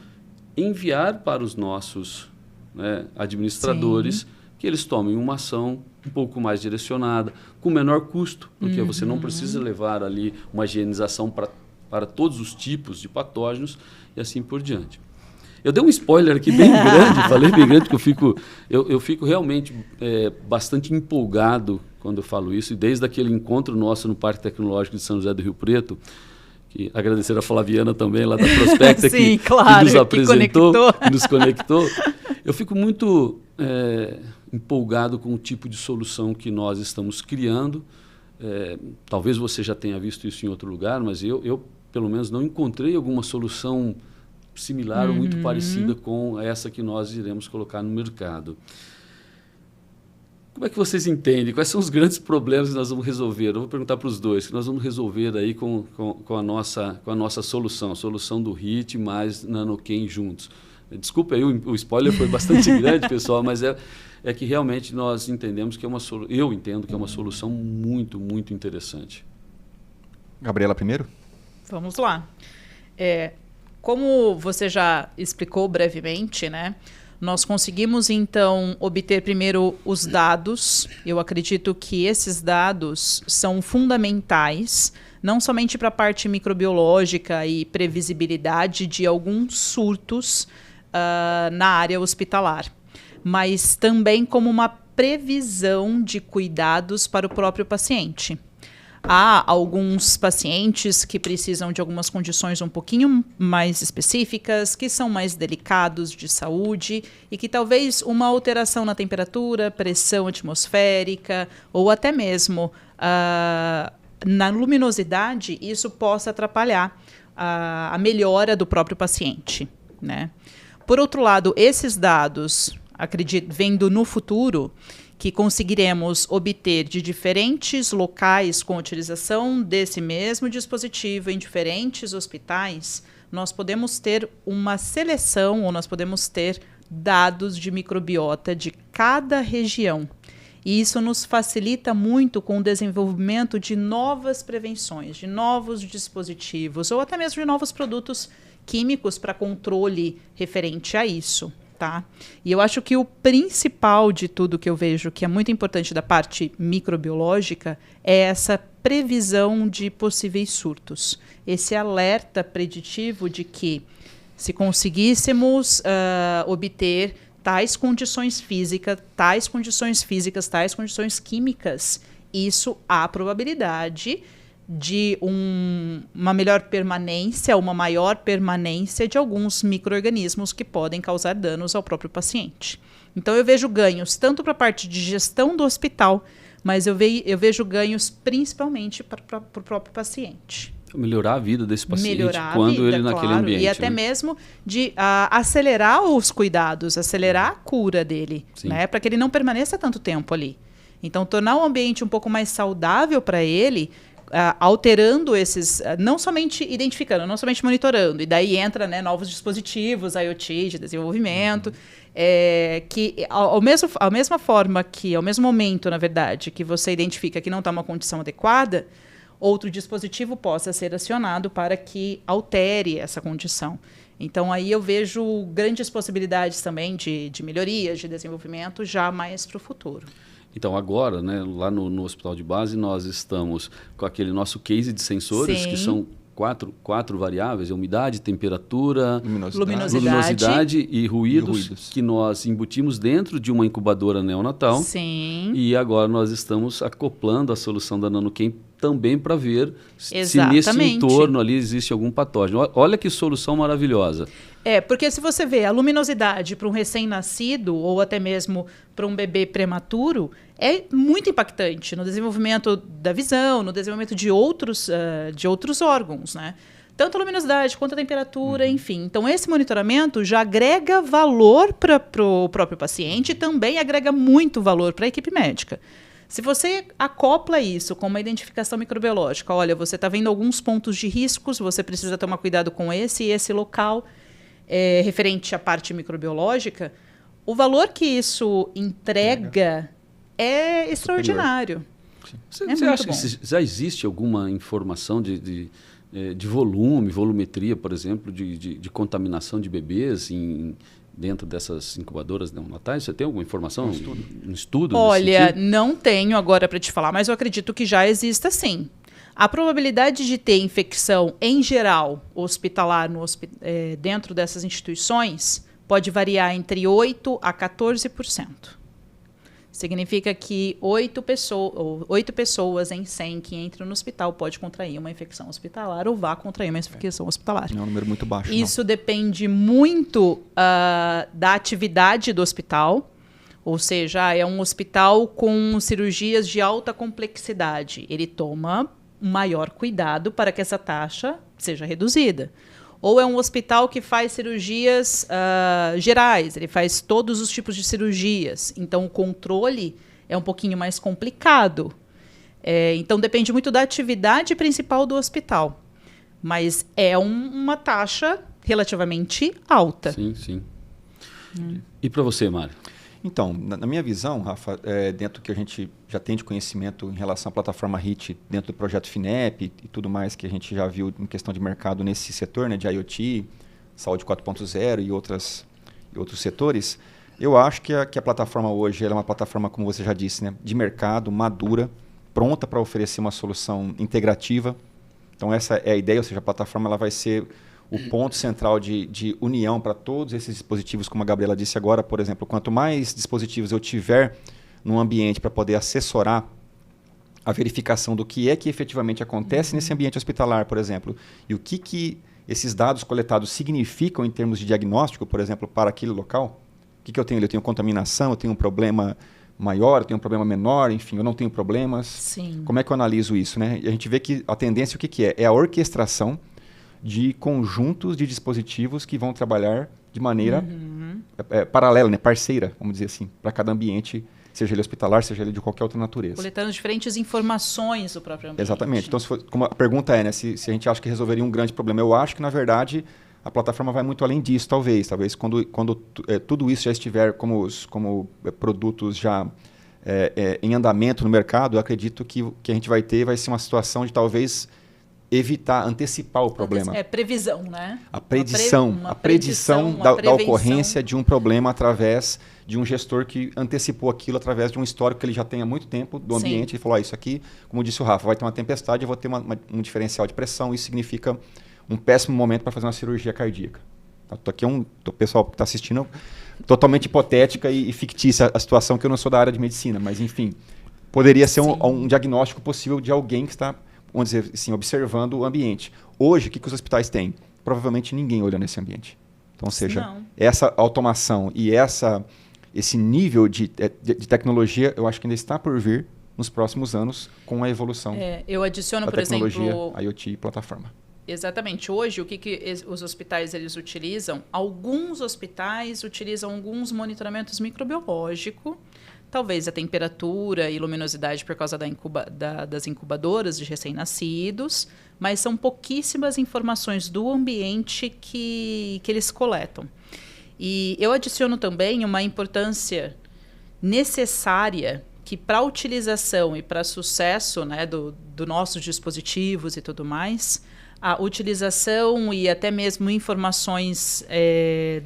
enviar para os nossos, né, administradores, que eles tomem uma ação um pouco mais direcionada, com menor custo, porque você não precisa levar ali uma higienização para todos os tipos de patógenos e assim por diante. Eu dei um spoiler aqui bem grande, falei bem grande, porque eu fico realmente bastante empolgado quando eu falo isso, e desde aquele encontro nosso no Parque Tecnológico de São José do Rio Preto, que agradecer a Flaviana também, lá da Prospecta, Sim, que nos apresentou, que nos conectou. Eu fico muito empolgado com o tipo de solução que nós estamos criando. Talvez você já tenha visto isso em outro lugar, mas eu pelo menos, não encontrei alguma solução similar ou muito parecida com essa que nós iremos colocar no mercado. Como é que vocês entendem? Quais são os grandes problemas que nós vamos resolver? Eu vou perguntar para os dois, que nós vamos resolver aí com a nossa solução, a solução do HIT mais NanoChem juntos. Desculpa aí, o spoiler foi bastante grande, pessoal, mas é que realmente nós entendemos que eu entendo que é uma solução muito, muito interessante. Gabriela primeiro? Vamos lá. Como você já explicou brevemente, né? Nós conseguimos, então, obter primeiro os dados. Eu acredito que esses dados são fundamentais, não somente para a parte microbiológica e previsibilidade de alguns surtos na área hospitalar, mas também como uma previsão de cuidados para o próprio paciente. Há alguns pacientes que precisam de algumas condições um pouquinho mais específicas, que são mais delicados de saúde e que talvez uma alteração na temperatura, pressão atmosférica ou até mesmo na luminosidade, isso possa atrapalhar a melhora do próprio paciente, né? Por outro lado, esses dados, acredito, vendo no futuro, que conseguiremos obter de diferentes locais com utilização desse mesmo dispositivo em diferentes hospitais, nós podemos ter uma seleção, ou nós podemos ter dados de microbiota de cada região. E isso nos facilita muito com o desenvolvimento de novas prevenções, de novos dispositivos, ou até mesmo de novos produtos químicos para controle referente a isso. Tá? E eu acho que o principal de tudo que eu vejo, que é muito importante da parte microbiológica, é essa previsão de possíveis surtos. Esse alerta preditivo de que, se conseguíssemos obter tais condições físicas, tais condições químicas, isso há probabilidade de uma melhor permanência, uma maior permanência de alguns micro-organismos que podem causar danos ao próprio paciente. Então, eu vejo ganhos tanto para a parte de gestão do hospital, mas eu vejo ganhos principalmente para o próprio paciente. Melhorar a vida desse paciente quando ele naquele ambiente. E até mesmo de acelerar os cuidados, acelerar a cura dele, né, para que ele não permaneça tanto tempo ali. Então, tornar o ambiente um pouco mais saudável para ele, alterando esses, não somente identificando, não somente monitorando, e daí entra, né, novos dispositivos IoT de desenvolvimento, que ao mesma forma que, ao mesmo momento, na verdade, que você identifica que não está uma condição adequada, outro dispositivo possa ser acionado para que altere essa condição. Então, aí eu vejo grandes possibilidades também de melhorias, de desenvolvimento, já mais para o futuro. Então, agora, né, lá no hospital de base, nós estamos com aquele nosso case de sensores, que são quatro variáveis: umidade, temperatura, luminosidade e ruídos, que nós embutimos dentro de uma incubadora neonatal. Sim. E agora nós estamos acoplando a solução da NanoChem também para ver se nesse entorno ali existe algum patógeno. Olha que solução maravilhosa. Porque se você vê a luminosidade para um recém-nascido ou até mesmo para um bebê prematuro, é muito impactante no desenvolvimento da visão, no desenvolvimento de outros órgãos, né? Tanto a luminosidade quanto a temperatura, enfim. Então, esse monitoramento já agrega valor para o próprio paciente e também agrega muito valor para a equipe médica. Se você acopla isso com uma identificação microbiológica, olha, você está vendo alguns pontos de riscos, você precisa tomar cuidado com esse e esse local, referente à parte microbiológica, o valor que isso entrega é extraordinário. Você acha que já existe alguma informação de volumetria, por exemplo, de contaminação de bebês dentro dessas incubadoras neonatais? Você tem alguma informação? Um estudo? Olha, não tenho agora para te falar, mas eu acredito que já exista sim. A probabilidade de ter infecção, em geral, hospitalar dentro dessas instituições pode variar entre 8% a 14%. Significa que 8 pessoas em 100 que entram no hospital pode contrair uma infecção hospitalar ou vá contrair uma infecção hospitalar. Não é um número muito baixo. Isso depende muito da atividade do hospital, ou seja, é um hospital com cirurgias de alta complexidade. Ele toma maior cuidado para que essa taxa seja reduzida. Ou é um hospital que faz cirurgias gerais, ele faz todos os tipos de cirurgias. Então, o controle é um pouquinho mais complicado. Então, depende muito da atividade principal do hospital. Mas é uma taxa relativamente alta. Sim, sim. E para você, Mário? Então, na minha visão, Rafa, dentro do que a gente já tem de conhecimento em relação à plataforma HIT, dentro do projeto FINEP e tudo mais que a gente já viu em questão de mercado nesse setor, né, de IoT, saúde 4.0 e outros setores, eu acho que a plataforma hoje ela é uma plataforma, como você já disse, né, de mercado, madura, pronta para oferecer uma solução integrativa. Então, essa é a ideia, ou seja, a plataforma ela vai ser o ponto central de união para todos esses dispositivos, como a Gabriela disse agora, por exemplo. Quanto mais dispositivos eu tiver num ambiente para poder assessorar a verificação do que efetivamente acontece nesse ambiente hospitalar, por exemplo, e o que esses dados coletados significam em termos de diagnóstico, por exemplo, para aquele local. O que eu tenho? Eu tenho contaminação, eu tenho um problema maior, eu tenho um problema menor, enfim, eu não tenho problemas. Sim. Como é que eu analiso isso, né? E a gente vê que a tendência, o que é? É a orquestração de conjuntos de dispositivos que vão trabalhar de maneira paralela, né, parceira, vamos dizer assim, para cada ambiente, seja ele hospitalar, seja ele de qualquer outra natureza. Coletando diferentes informações do próprio ambiente. Exatamente. Então, como a pergunta é, né, se a gente acha que resolveria um grande problema, eu acho que, na verdade, a plataforma vai muito além disso, talvez. Talvez quando tudo isso já estiver como produtos já em andamento no mercado, eu acredito que a gente vai ser uma situação de talvez evitar, antecipar o problema. Previsão, né? A predição da ocorrência de um problema através de um gestor que antecipou aquilo através de um histórico que ele já tem há muito tempo do ambiente. Ele falou, isso aqui, como disse o Rafa, vai ter uma tempestade, eu vou ter um diferencial de pressão, isso significa um péssimo momento para fazer uma cirurgia cardíaca. Aqui o pessoal que está assistindo, totalmente hipotética e fictícia a situação, que eu não sou da área de medicina, mas enfim, poderia ser um diagnóstico possível de alguém que está, vamos dizer assim, observando o ambiente. Hoje, o que os hospitais têm? Provavelmente ninguém olhando esse ambiente. Então, ou seja, essa automação e esse nível de tecnologia, eu acho que ainda está por vir nos próximos anos com a evolução eu adiciono, da por tecnologia exemplo, IoT e plataforma. Exatamente. Hoje, o que os hospitais eles utilizam? Alguns hospitais utilizam alguns monitoramentos microbiológicos, talvez a temperatura e luminosidade por causa das incubadoras de recém-nascidos, mas são pouquíssimas informações do ambiente que eles coletam. E eu adiciono também uma importância necessária que para a utilização e para sucesso, né, do nossos dispositivos e tudo mais, a utilização e até mesmo informações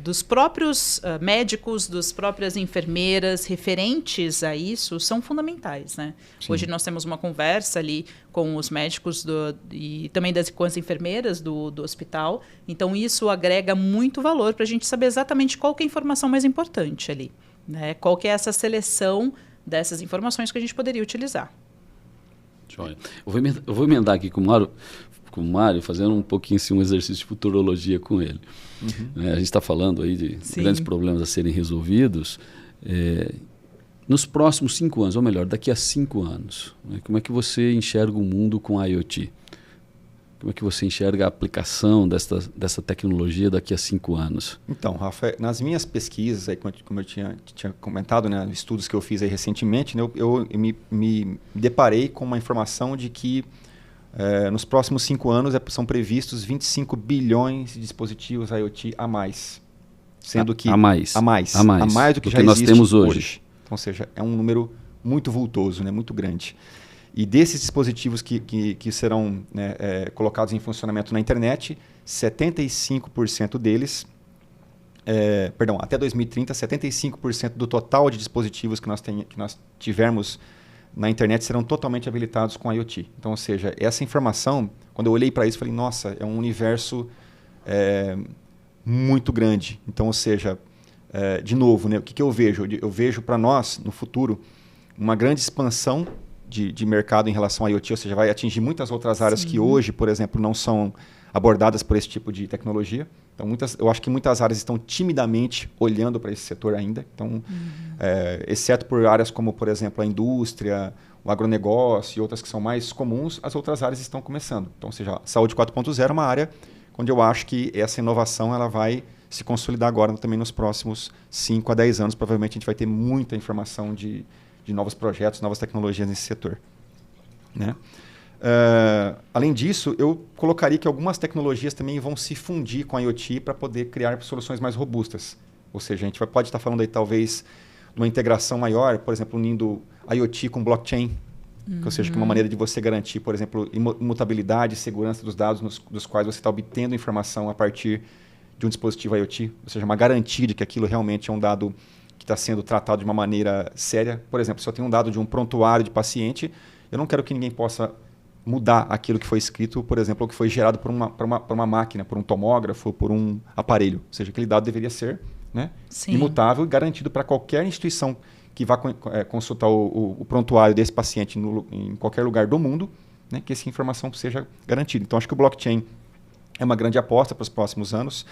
dos próprios médicos, das próprias enfermeiras referentes a isso são fundamentais, né? Hoje nós temos uma conversa ali com os médicos e também com as enfermeiras do hospital. Então, isso agrega muito valor para a gente saber exatamente qual que é a informação mais importante ali, né? Qual que é essa seleção dessas informações que a gente poderia utilizar. Joia. Eu vou emendar aqui com o Mário, fazendo um pouquinho assim, um exercício de futurologia com ele. A gente está falando aí de grandes problemas a serem resolvidos. Nos próximos 5 anos, ou melhor, daqui a 5 anos, né, como é que você enxerga o mundo com a IoT? Como é que você enxerga a aplicação dessa tecnologia daqui a 5 anos? Então, Rafa, nas minhas pesquisas, aí, como eu tinha comentado, né, estudos que eu fiz aí recentemente, né, eu me deparei com uma informação de que nos próximos 5 anos são previstos 25 bilhões de dispositivos IoT a mais. Sendo que... A mais do que já nós existe temos hoje. Então, ou seja, é um número muito vultoso, né, muito grande. E desses dispositivos que serão, né, colocados em funcionamento na internet, 75% deles... até 2030, 75% do total de dispositivos que nós tivermos na internet serão totalmente habilitados com IoT. Então, ou seja, essa informação, quando eu olhei para isso, falei, nossa, é um universo muito grande. Então, ou seja, de novo, né, o que eu vejo? Eu vejo para nós, no futuro, uma grande expansão de mercado em relação ao IoT, ou seja, vai atingir muitas outras áreas que hoje, por exemplo, não são abordadas por esse tipo de tecnologia. Então, eu acho que muitas áreas estão timidamente olhando para esse setor ainda. Então, exceto por áreas como, por exemplo, a indústria, o agronegócio e outras que são mais comuns, as outras áreas estão começando. Então, ou seja, a saúde 4.0 é uma área onde eu acho que essa inovação ela vai se consolidar agora também nos próximos 5 a 10 anos. Provavelmente a gente vai ter muita informação de novos projetos, novas tecnologias nesse setor, né? Além disso, eu colocaria que algumas tecnologias também vão se fundir com a IoT para poder criar soluções mais robustas. Ou seja, a gente pode estar falando aí talvez de uma integração maior, por exemplo, unindo IoT com blockchain, ou seja, que é uma maneira de você garantir, por exemplo, imutabilidade e segurança dos dados dos quais você está obtendo informação a partir de um dispositivo IoT, ou seja, uma garantia de que aquilo realmente é um dado que está sendo tratado de uma maneira séria. Por exemplo, se eu tenho um dado de um prontuário de paciente, eu não quero que ninguém possa mudar aquilo que foi escrito, por exemplo, ou que foi gerado por uma máquina, por um tomógrafo, por um aparelho. Ou seja, aquele dado deveria ser, né, imutável e garantido para qualquer instituição que vá consultar o prontuário desse paciente em qualquer lugar do mundo, né, que essa informação seja garantida. Então, acho que o blockchain é uma grande aposta para os próximos anos.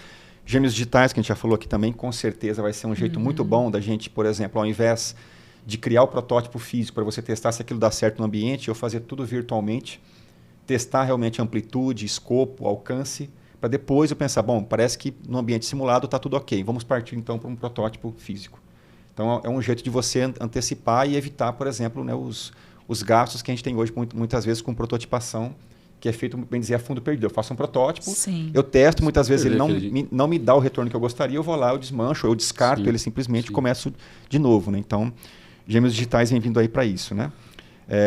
Gêmeos digitais, que a gente já falou aqui também, com certeza vai ser um jeito muito bom da gente, por exemplo, ao invés de criar o protótipo físico para você testar se aquilo dá certo no ambiente, eu fazer tudo virtualmente, testar realmente amplitude, escopo, alcance, para depois eu pensar, bom, parece que no ambiente simulado está tudo ok, vamos partir então para um protótipo físico. Então é um jeito de você antecipar e evitar, por exemplo, né, os gastos que a gente tem hoje muitas vezes com prototipação, que é feito, bem dizer, a fundo perdido. Eu faço um protótipo, Sim. eu testo, muitas vezes ele não me dá o retorno que eu gostaria, eu vou lá, eu desmancho, eu descarto ele simplesmente e começo de novo. Né? Então, gêmeos digitais vem vindo aí para isso. Né?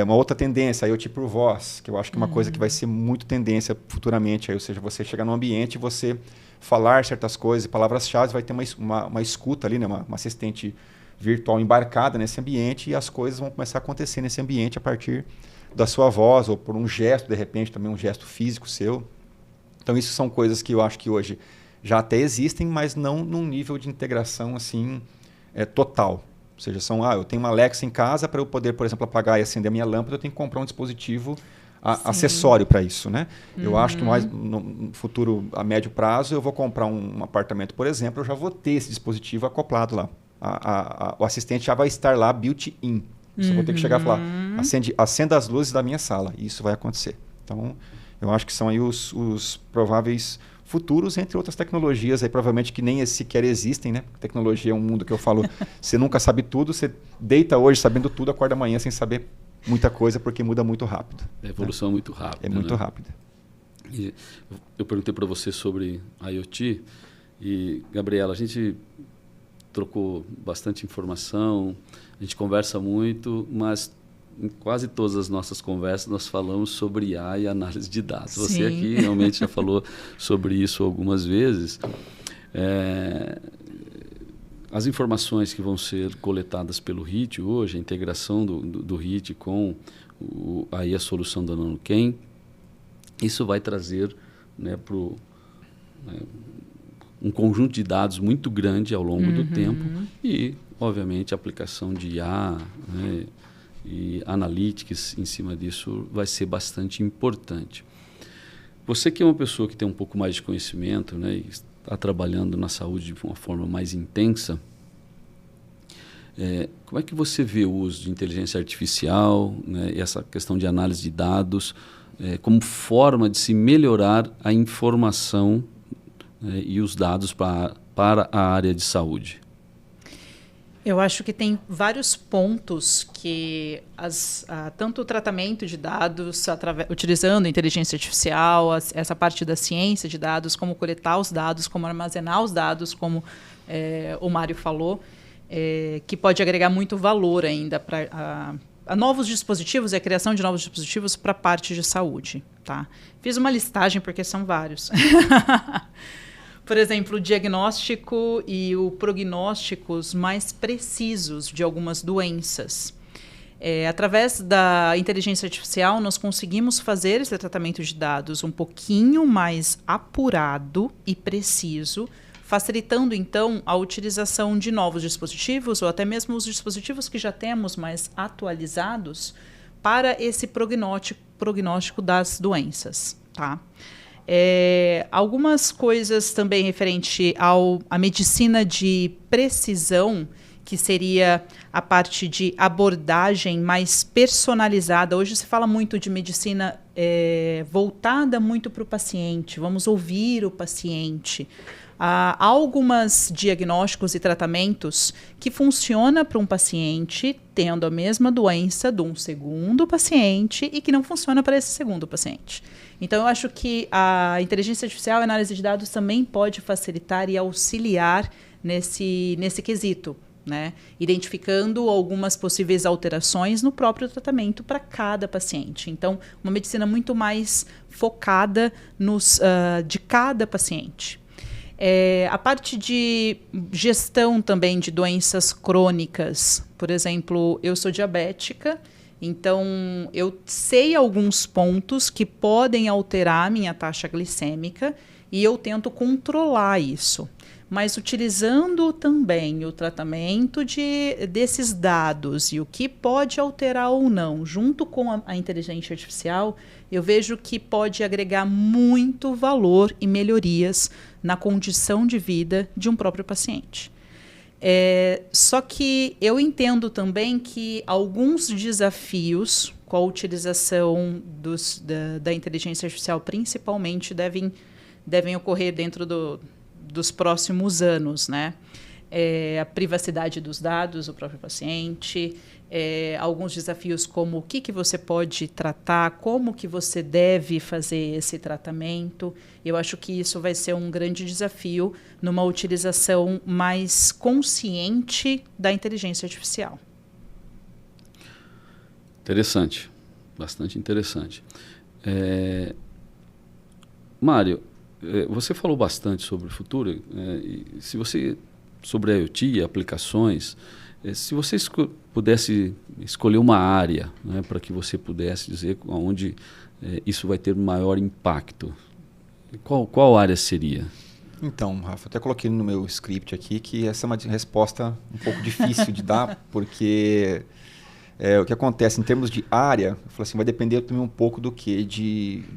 Uma outra tendência, IoT por voz, que eu acho que é uma coisa que vai ser muito tendência futuramente. Aí, ou seja, você chegar num ambiente e você falar certas coisas, palavras-chave, vai ter uma escuta ali, né? uma assistente virtual embarcada nesse ambiente e as coisas vão começar a acontecer nesse ambiente a partir da sua voz ou por um gesto, de repente, também um gesto físico seu. Então, isso são coisas que eu acho que hoje já até existem, mas não num nível de integração assim total. Ou seja, eu tenho uma Alexa em casa, para eu poder, por exemplo, apagar e acender a minha lâmpada, eu tenho que comprar um dispositivo acessório para isso. Né? Eu acho que mais no futuro, a médio prazo, eu vou comprar um apartamento, por exemplo, eu já vou ter esse dispositivo acoplado lá. O assistente já vai estar lá built-in. Só vou ter que chegar e falar, acenda as luzes da minha sala. E isso vai acontecer. Então, eu acho que são aí os prováveis futuros, entre outras tecnologias, aí, provavelmente que nem sequer existem. Né? Tecnologia é um mundo que eu falo, você nunca sabe tudo, você deita hoje sabendo tudo, acorda amanhã sem saber muita coisa, porque muda muito rápido. A evolução é muito rápida. É muito rápida. E eu perguntei para você sobre IoT, e, Gabriela, a gente trocou bastante informação, a gente conversa muito, mas em quase todas as nossas conversas nós falamos sobre IA e análise de dados. Sim. Você aqui realmente já falou sobre isso algumas vezes. As informações que vão ser coletadas pelo HIT hoje, a integração do HIT com aí a solução da NanoChem, isso vai trazer, né, um conjunto de dados muito grande ao longo do tempo e, obviamente, a aplicação de IA, né, e analytics em cima disso vai ser bastante importante. Você que é uma pessoa que tem um pouco mais de conhecimento, né, e está trabalhando na saúde de uma forma mais intensa, como é que você vê o uso de inteligência artificial, né, e essa questão de análise de dados como forma de se melhorar a informação e os dados para a área de saúde? Eu acho que tem vários pontos que tanto o tratamento de dados, utilizando inteligência artificial, essa parte da ciência de dados, como coletar os dados, como armazenar os dados, como o Mário falou, que pode agregar muito valor ainda a novos dispositivos e a criação de novos dispositivos para a parte de saúde. Tá? Fiz uma listagem porque são vários. Por exemplo, o diagnóstico e o prognósticos mais precisos de algumas doenças. Através da inteligência artificial, nós conseguimos fazer esse tratamento de dados um pouquinho mais apurado e preciso, facilitando, então, a utilização de novos dispositivos ou até mesmo os dispositivos que já temos mais atualizados para esse prognóstico das doenças. Tá? Algumas coisas também referente à medicina de precisão, que seria a parte de abordagem mais personalizada. Hoje se fala muito de medicina voltada muito para o paciente, vamos ouvir o paciente. Há alguns diagnósticos e tratamentos que funcionam para um paciente tendo a mesma doença de um segundo paciente e que não funciona para esse segundo paciente. Então, eu acho que a inteligência artificial e a análise de dados também pode facilitar e auxiliar nesse quesito, né? Identificando algumas possíveis alterações no próprio tratamento para cada paciente. Então, uma medicina muito mais focada de cada paciente. A parte de gestão também de doenças crônicas. Por exemplo, eu sou diabética, então eu sei alguns pontos que podem alterar a minha taxa glicêmica e eu tento controlar isso. Mas utilizando também o tratamento desses dados e o que pode alterar ou não, junto com a inteligência artificial, eu vejo que pode agregar muito valor e melhorias na condição de vida de um próprio paciente. Só que eu entendo também que alguns desafios com a utilização da inteligência artificial, principalmente, devem devem ocorrer dentro dos próximos anos, né? A privacidade dos dados do próprio paciente, alguns desafios como o que você pode tratar, como que você deve fazer esse tratamento. Eu acho que isso vai ser um grande desafio numa utilização mais consciente da inteligência artificial. Interessante, bastante interessante. Mário, você falou bastante sobre o futuro. Se você sobre a IoT e aplicações, se você pudesse escolher uma área, né, para que você pudesse dizer onde isso vai ter maior impacto, qual área seria? Então, Rafa, até coloquei no meu script aqui que essa é uma resposta um pouco difícil de dar, porque o que acontece em termos de área, eu falo assim, vai depender também um pouco do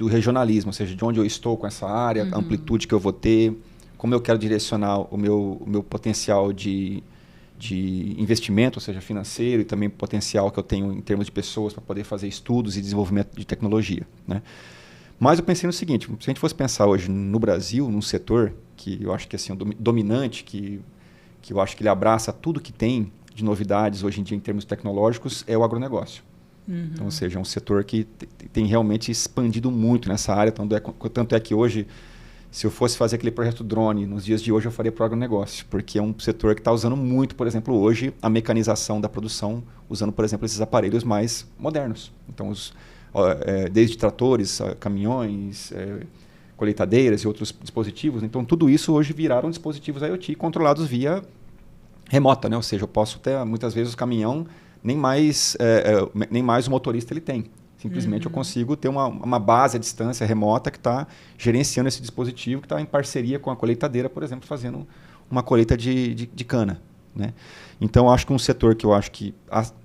regionalismo, ou seja, de onde eu estou com essa área, a amplitude que eu vou ter, como eu quero direcionar o meu potencial de investimento, ou seja, financeiro, e também potencial que eu tenho em termos de pessoas para poder fazer estudos e desenvolvimento de tecnologia, né? Mas eu pensei no seguinte, se a gente fosse pensar hoje no Brasil, num setor que eu acho que assim, dominante, que eu acho que ele abraça tudo que tem de novidades hoje em dia em termos tecnológicos, é o agronegócio. Então, ou seja, é um setor que tem realmente expandido muito nessa área, tanto é que hoje, se eu fosse fazer aquele projeto drone, nos dias de hoje eu faria para o agronegócio, porque é um setor que está usando muito, por exemplo, hoje, a mecanização da produção, usando, por exemplo, esses aparelhos mais modernos. Então, desde tratores, caminhões, colheitadeiras e outros dispositivos. Então, tudo isso hoje viraram dispositivos IoT controlados via remota, né? Ou seja, eu posso ter, muitas vezes, o caminhão, nem mais o motorista ele tem. Simplesmente eu consigo ter uma base à distância remota que está gerenciando esse dispositivo, que está em parceria com a colheitadeira, por exemplo, fazendo uma colheita de cana, né? Então, eu acho que um setor que eu acho que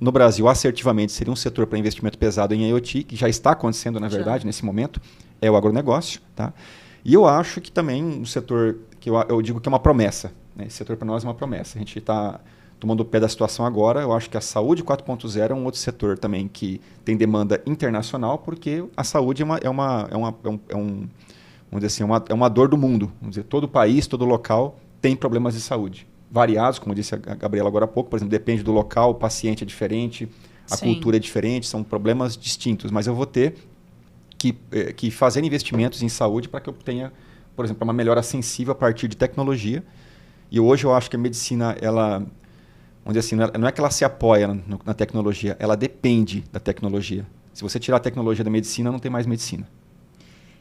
no Brasil, assertivamente, seria um setor para investimento pesado em IoT, que já está acontecendo, na verdade, nesse momento, é o agronegócio. Tá? E eu acho que também um setor que eu digo que é uma promessa, né? Esse setor para nós é uma promessa. A gente está tomando o pé da situação agora. Eu acho que a saúde 4.0 é um outro setor também que tem demanda internacional, porque a saúde é uma dor do mundo. Vamos dizer, todo país, todo local tem problemas de saúde. Variados, como disse a Gabriela agora há pouco, por exemplo, depende do local, o paciente é diferente, a cultura é diferente, são problemas distintos. Mas eu vou ter que fazer investimentos em saúde para que eu tenha, por exemplo, uma melhora sensível a partir de tecnologia. E hoje eu acho que a medicina, ela, vamos dizer assim, não é que ela se apoia na tecnologia, ela depende da tecnologia. Se você tirar a tecnologia da medicina, não tem mais medicina.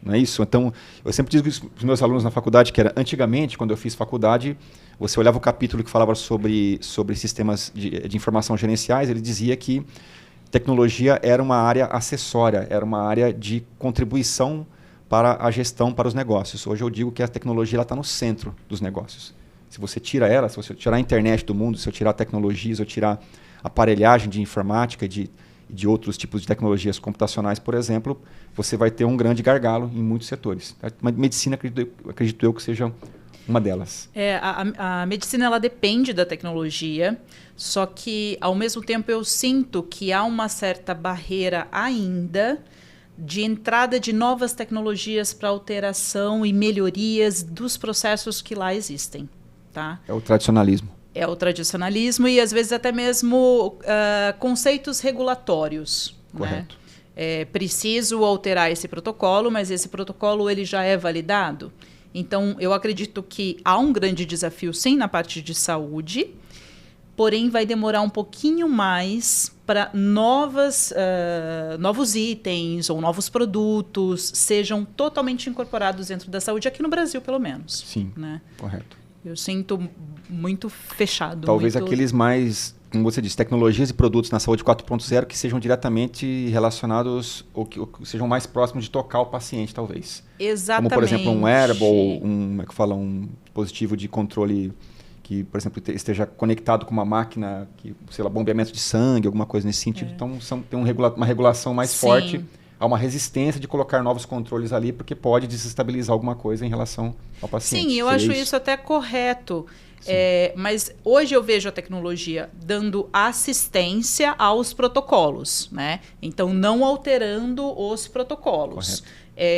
Não é isso? Então, eu sempre digo isso para os meus alunos na faculdade, que era antigamente, quando eu fiz faculdade, você olhava o capítulo que falava sobre sistemas de informação gerenciais, ele dizia que tecnologia era uma área acessória, era uma área de contribuição para a gestão, para os negócios. Hoje eu digo que a tecnologia está no centro dos negócios. Se você tira ela, se você tirar a internet do mundo, se eu tirar tecnologias, eu tirar aparelhagem de informática, de outros tipos de tecnologias computacionais, por exemplo, você vai ter um grande gargalo em muitos setores. A medicina, acredito eu que seja uma delas. A medicina ela depende da tecnologia, só que, ao mesmo tempo, eu sinto que há uma certa barreira ainda de entrada de novas tecnologias para alteração e melhorias dos processos que lá existem. Tá? É o tradicionalismo. É o tradicionalismo e, às vezes, até mesmo conceitos regulatórios. Correto. Né? Preciso alterar esse protocolo, mas esse protocolo ele já é validado. Então, eu acredito que há um grande desafio, sim, na parte de saúde, porém vai demorar um pouquinho mais para novos itens ou novos produtos sejam totalmente incorporados dentro da saúde, aqui no Brasil, pelo menos. Sim, né? Correto. Eu sinto muito fechado. Talvez aqueles mais, como você disse, tecnologias e produtos na saúde 4.0 que sejam diretamente relacionados ou que sejam mais próximos de tocar o paciente, talvez. Exatamente. Como, por exemplo, um wearable, um dispositivo de controle que, por exemplo, esteja conectado com uma máquina, sei lá, bombeamento de sangue, alguma coisa nesse sentido. Então, tem uma regulação mais forte. Há uma resistência de colocar novos controles ali, porque pode desestabilizar alguma coisa em relação ao paciente. Sim, eu acho isso até correto. Mas hoje eu vejo a tecnologia dando assistência aos protocolos, né? Então, não alterando os protocolos.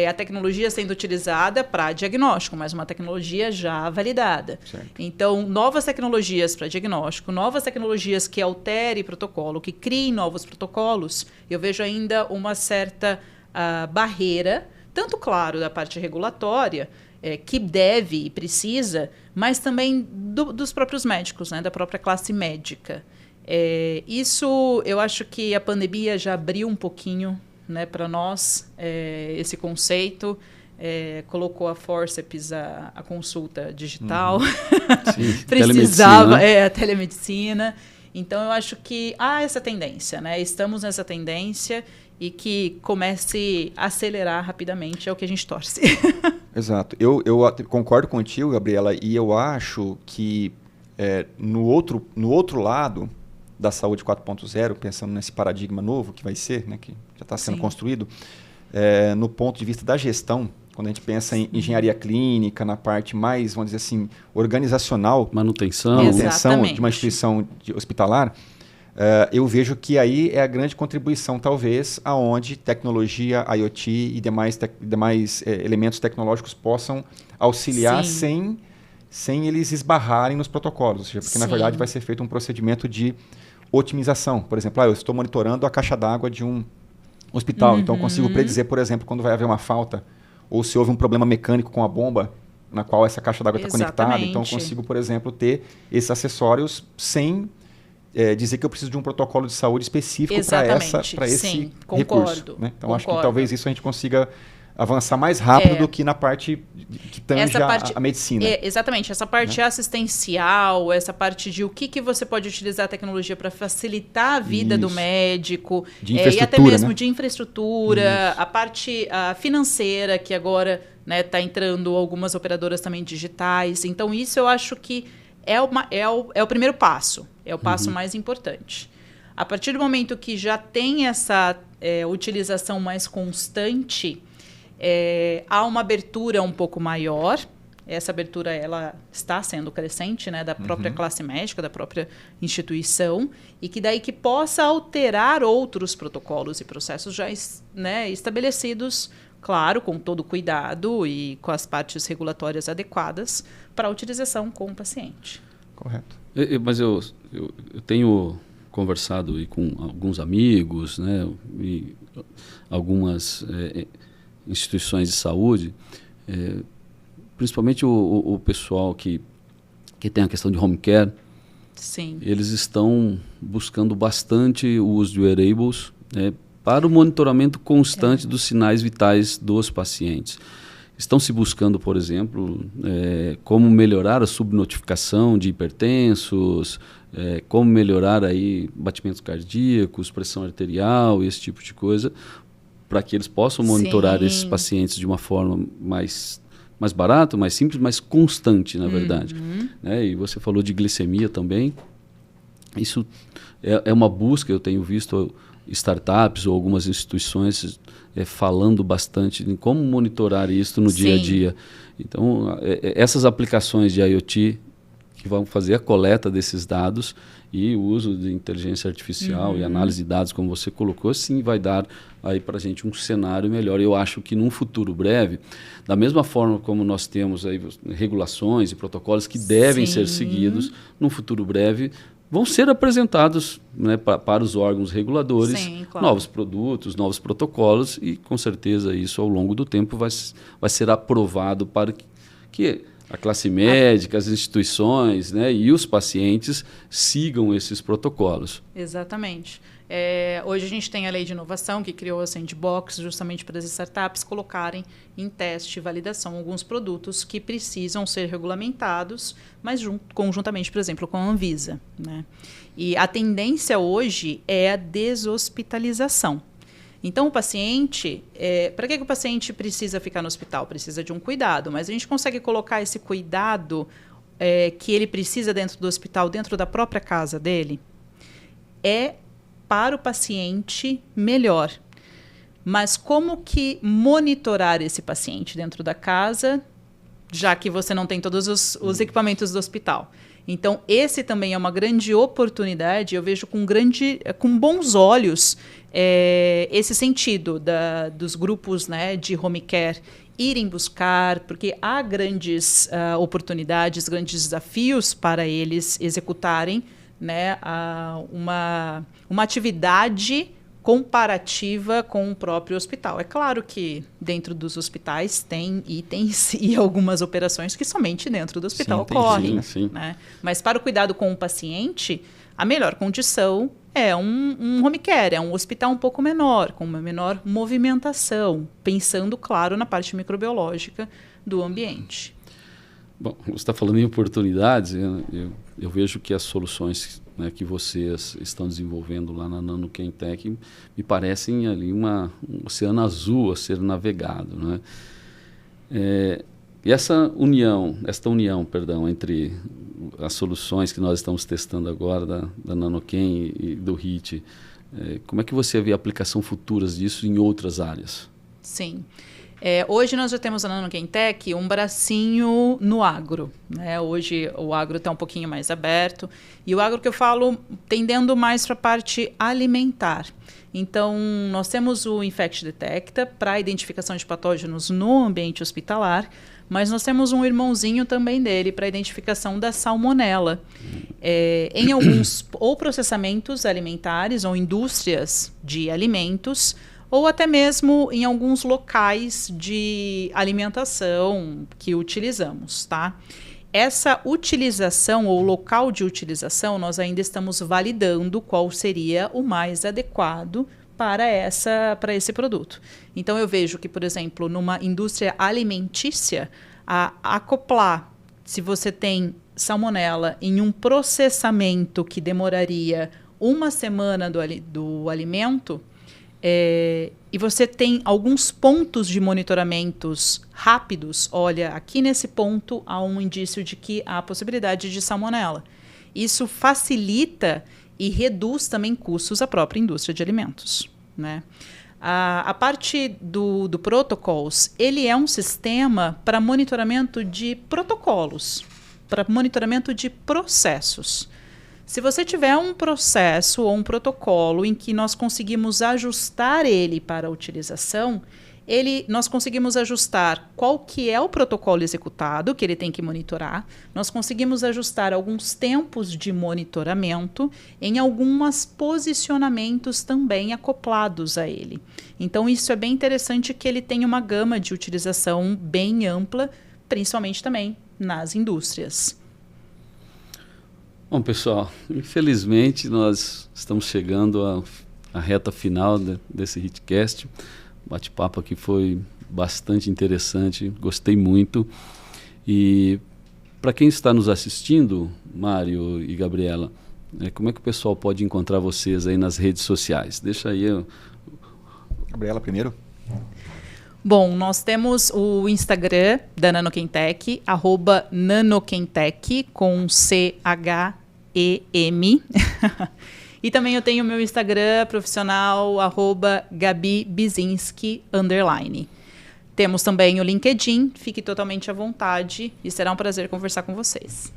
a tecnologia sendo utilizada para diagnóstico, mas uma tecnologia já validada. Certo. Então, novas tecnologias para diagnóstico, novas tecnologias que alterem protocolo, que criem novos protocolos, eu vejo ainda uma certa barreira, tanto, claro, da parte regulatória, que deve e precisa, mas também dos próprios médicos, né, da própria classe médica. Isso, eu acho que a pandemia já abriu um pouquinho, né, para nós, esse conceito, colocou a forceps, a consulta digital, Sim, precisava, a telemedicina. Então, eu acho que há essa tendência, né? Estamos nessa tendência e que comece a acelerar rapidamente, é o que a gente torce. Exato. Eu concordo contigo, Gabriela, e eu acho que no outro lado da saúde 4.0, pensando nesse paradigma novo que vai ser, né, que já está sendo construído, no ponto de vista da gestão, quando a gente pensa em engenharia clínica, na parte mais, vamos dizer assim, organizacional, manutenção de uma instituição hospitalar, eu vejo que aí é a grande contribuição, talvez, aonde tecnologia, IoT e demais elementos tecnológicos possam auxiliar sem eles esbarrarem nos protocolos, ou seja, porque na verdade vai ser feito um procedimento de otimização. Por exemplo, eu estou monitorando a caixa d'água de um hospital, então eu consigo predizer, por exemplo, quando vai haver uma falta ou se houve um problema mecânico com a bomba na qual essa caixa d'água está conectada. Então eu consigo, por exemplo, ter esses acessórios sem dizer que eu preciso de um protocolo de saúde específico para esse recurso. Né? Então acho que talvez isso a gente consiga avançar mais rápido do que na parte que tange a medicina. Exatamente. Essa parte assistencial, essa parte de o que você pode utilizar a tecnologia para facilitar a vida do médico. De infraestrutura, e até mesmo né? de infraestrutura. A parte financeira, que agora está entrando algumas operadoras também digitais. Então, isso eu acho que é o primeiro passo. É o passo mais importante. A partir do momento que já tem essa utilização mais constante, há uma abertura um pouco maior. Essa abertura ela está sendo crescente, né, da própria classe médica, da própria instituição, e que daí que possa alterar outros protocolos e processos já estabelecidos, claro, com todo cuidado e com as partes regulatórias adequadas para a utilização com o paciente. Correto. Mas eu tenho conversado com alguns amigos, né, e algumas instituições de saúde, principalmente o pessoal que tem a questão de home care. Sim. Eles estão buscando bastante o uso de wearables, né, para o monitoramento constante dos sinais vitais dos pacientes. Estão se buscando, por exemplo, como melhorar a subnotificação de hipertensos, como melhorar aí batimentos cardíacos, pressão arterial, esse tipo de coisa, para que eles possam monitorar esses pacientes de uma forma mais barata, mais simples, mais constante, na verdade. Né? E você falou de glicemia também. Isso é uma busca, eu tenho visto startups ou algumas instituições falando bastante em como monitorar isso no dia a dia. Então, essas aplicações de IoT que vão fazer a coleta desses dados e o uso de inteligência artificial e análise de dados, como você colocou, sim, vai dar aí para a gente um cenário melhor. Eu acho que num futuro breve, da mesma forma como nós temos aí regulações e protocolos que devem ser seguidos, num futuro breve vão ser apresentados, né, para os órgãos reguladores. Sim, claro. Novos produtos, novos protocolos, e com certeza isso ao longo do tempo vai ser aprovado para que a classe médica, as instituições, né, e os pacientes sigam esses protocolos. Exatamente. Hoje a gente tem a Lei de Inovação, que criou a Sandbox justamente para as startups colocarem em teste e validação alguns produtos que precisam ser regulamentados, mas conjuntamente, por exemplo, com a Anvisa. Né? E a tendência hoje é a deshospitalização. Então, o paciente, para que o paciente precisa ficar no hospital? Precisa de um cuidado, mas a gente consegue colocar esse cuidado que ele precisa dentro do hospital, dentro da própria casa dele, para o paciente melhor. Mas como que monitorar esse paciente dentro da casa, já que você não tem todos os equipamentos do hospital? Então, esse também é uma grande oportunidade, eu vejo com bons olhos esse sentido dos grupos, né, de home care irem buscar, porque há grandes oportunidades, grandes desafios para eles executarem, né, uma atividade comparativa com o próprio hospital. É claro que dentro dos hospitais tem itens e algumas operações que somente dentro do hospital ocorrem. Sim. Né? Mas para o cuidado com o paciente, a melhor condição é um home care, é um hospital um pouco menor, com uma menor movimentação, pensando, claro, na parte microbiológica do ambiente. Bom, você está falando em oportunidades, eu vejo que as soluções, né, que vocês estão desenvolvendo lá na NanoChem me parecem ali um oceano azul a ser navegado, né? E esta união, entre as soluções que nós estamos testando agora da NanoChem e do HIT, como é que você vê a aplicação futuras disso em outras áreas? Sim. Hoje nós já temos na NanoChem um bracinho no agro. Né? Hoje o agro está um pouquinho mais aberto. E o agro que eu falo tendendo mais para a parte alimentar. Então, nós temos o Infect Detecta para a identificação de patógenos no ambiente hospitalar, mas nós temos um irmãozinho também dele para a identificação da salmonela. Em alguns ou processamentos alimentares ou indústrias de alimentos, ou até mesmo em alguns locais de alimentação que utilizamos, tá? Essa utilização ou local de utilização, nós ainda estamos validando qual seria o mais adequado para esse produto. Então, eu vejo que, por exemplo, numa indústria alimentícia, acoplar, se você tem salmonela em um processamento que demoraria 1 semana do alimento, e você tem alguns pontos de monitoramentos rápidos, olha, aqui nesse ponto há um indício de que há possibilidade de salmonela. Isso facilita e reduz também custos à própria indústria de alimentos. Né? A parte do Protocols, ele é um sistema para monitoramento de protocolos, para monitoramento de processos. Se você tiver um processo ou um protocolo em que nós conseguimos ajustar ele para a utilização, nós conseguimos ajustar qual que é o protocolo executado, que ele tem que monitorar, nós conseguimos ajustar alguns tempos de monitoramento em alguns posicionamentos também acoplados a ele. Então, isso é bem interessante que ele tem uma gama de utilização bem ampla, principalmente também nas indústrias. Bom, pessoal, infelizmente nós estamos chegando à reta final desse HITcast. O bate-papo aqui foi bastante interessante, gostei muito. E para quem está nos assistindo, Mário e Gabriela, como é que o pessoal pode encontrar vocês aí nas redes sociais? Deixa aí. Gabriela primeiro. Bom, nós temos o Instagram da NanoChem, @NanoChem, com CHEM. E também eu tenho o meu Instagram profissional, @GabiBizinski_. Temos também o LinkedIn, fique totalmente à vontade e será um prazer conversar com vocês.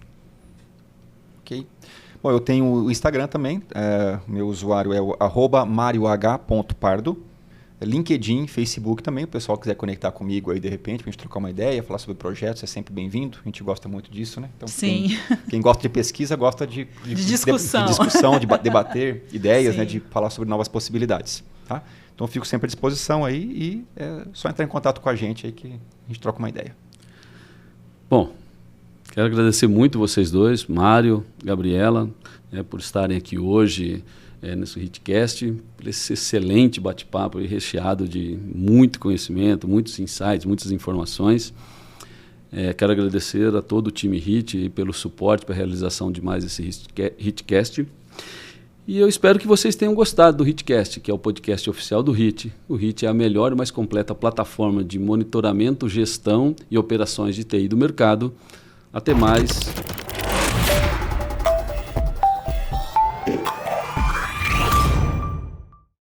Ok. Bom, eu tenho o Instagram também, meu usuário é o @marioh.pardo. LinkedIn, Facebook também, o pessoal quiser conectar comigo aí de repente, pra gente trocar uma ideia, falar sobre projetos, é sempre bem-vindo, a gente gosta muito disso, né? Então, sim. Quem gosta de pesquisa, gosta de discussão. De discussão, de debater ideias, Sim. né? De falar sobre novas possibilidades, tá? Então, eu fico sempre à disposição aí e é só entrar em contato com a gente aí que a gente troca uma ideia. Bom, quero agradecer muito vocês dois, Mário, Gabriela, por estarem aqui hoje nesse HITcast, por esse excelente bate-papo recheado de muito conhecimento, muitos insights, muitas informações. Quero agradecer a todo o time HIT pelo suporte para a realização de mais esse HITcast. E eu espero que vocês tenham gostado do HITcast, que é o podcast oficial do HIT. O HIT é a melhor e mais completa plataforma de monitoramento, gestão e operações de TI do mercado. Até mais.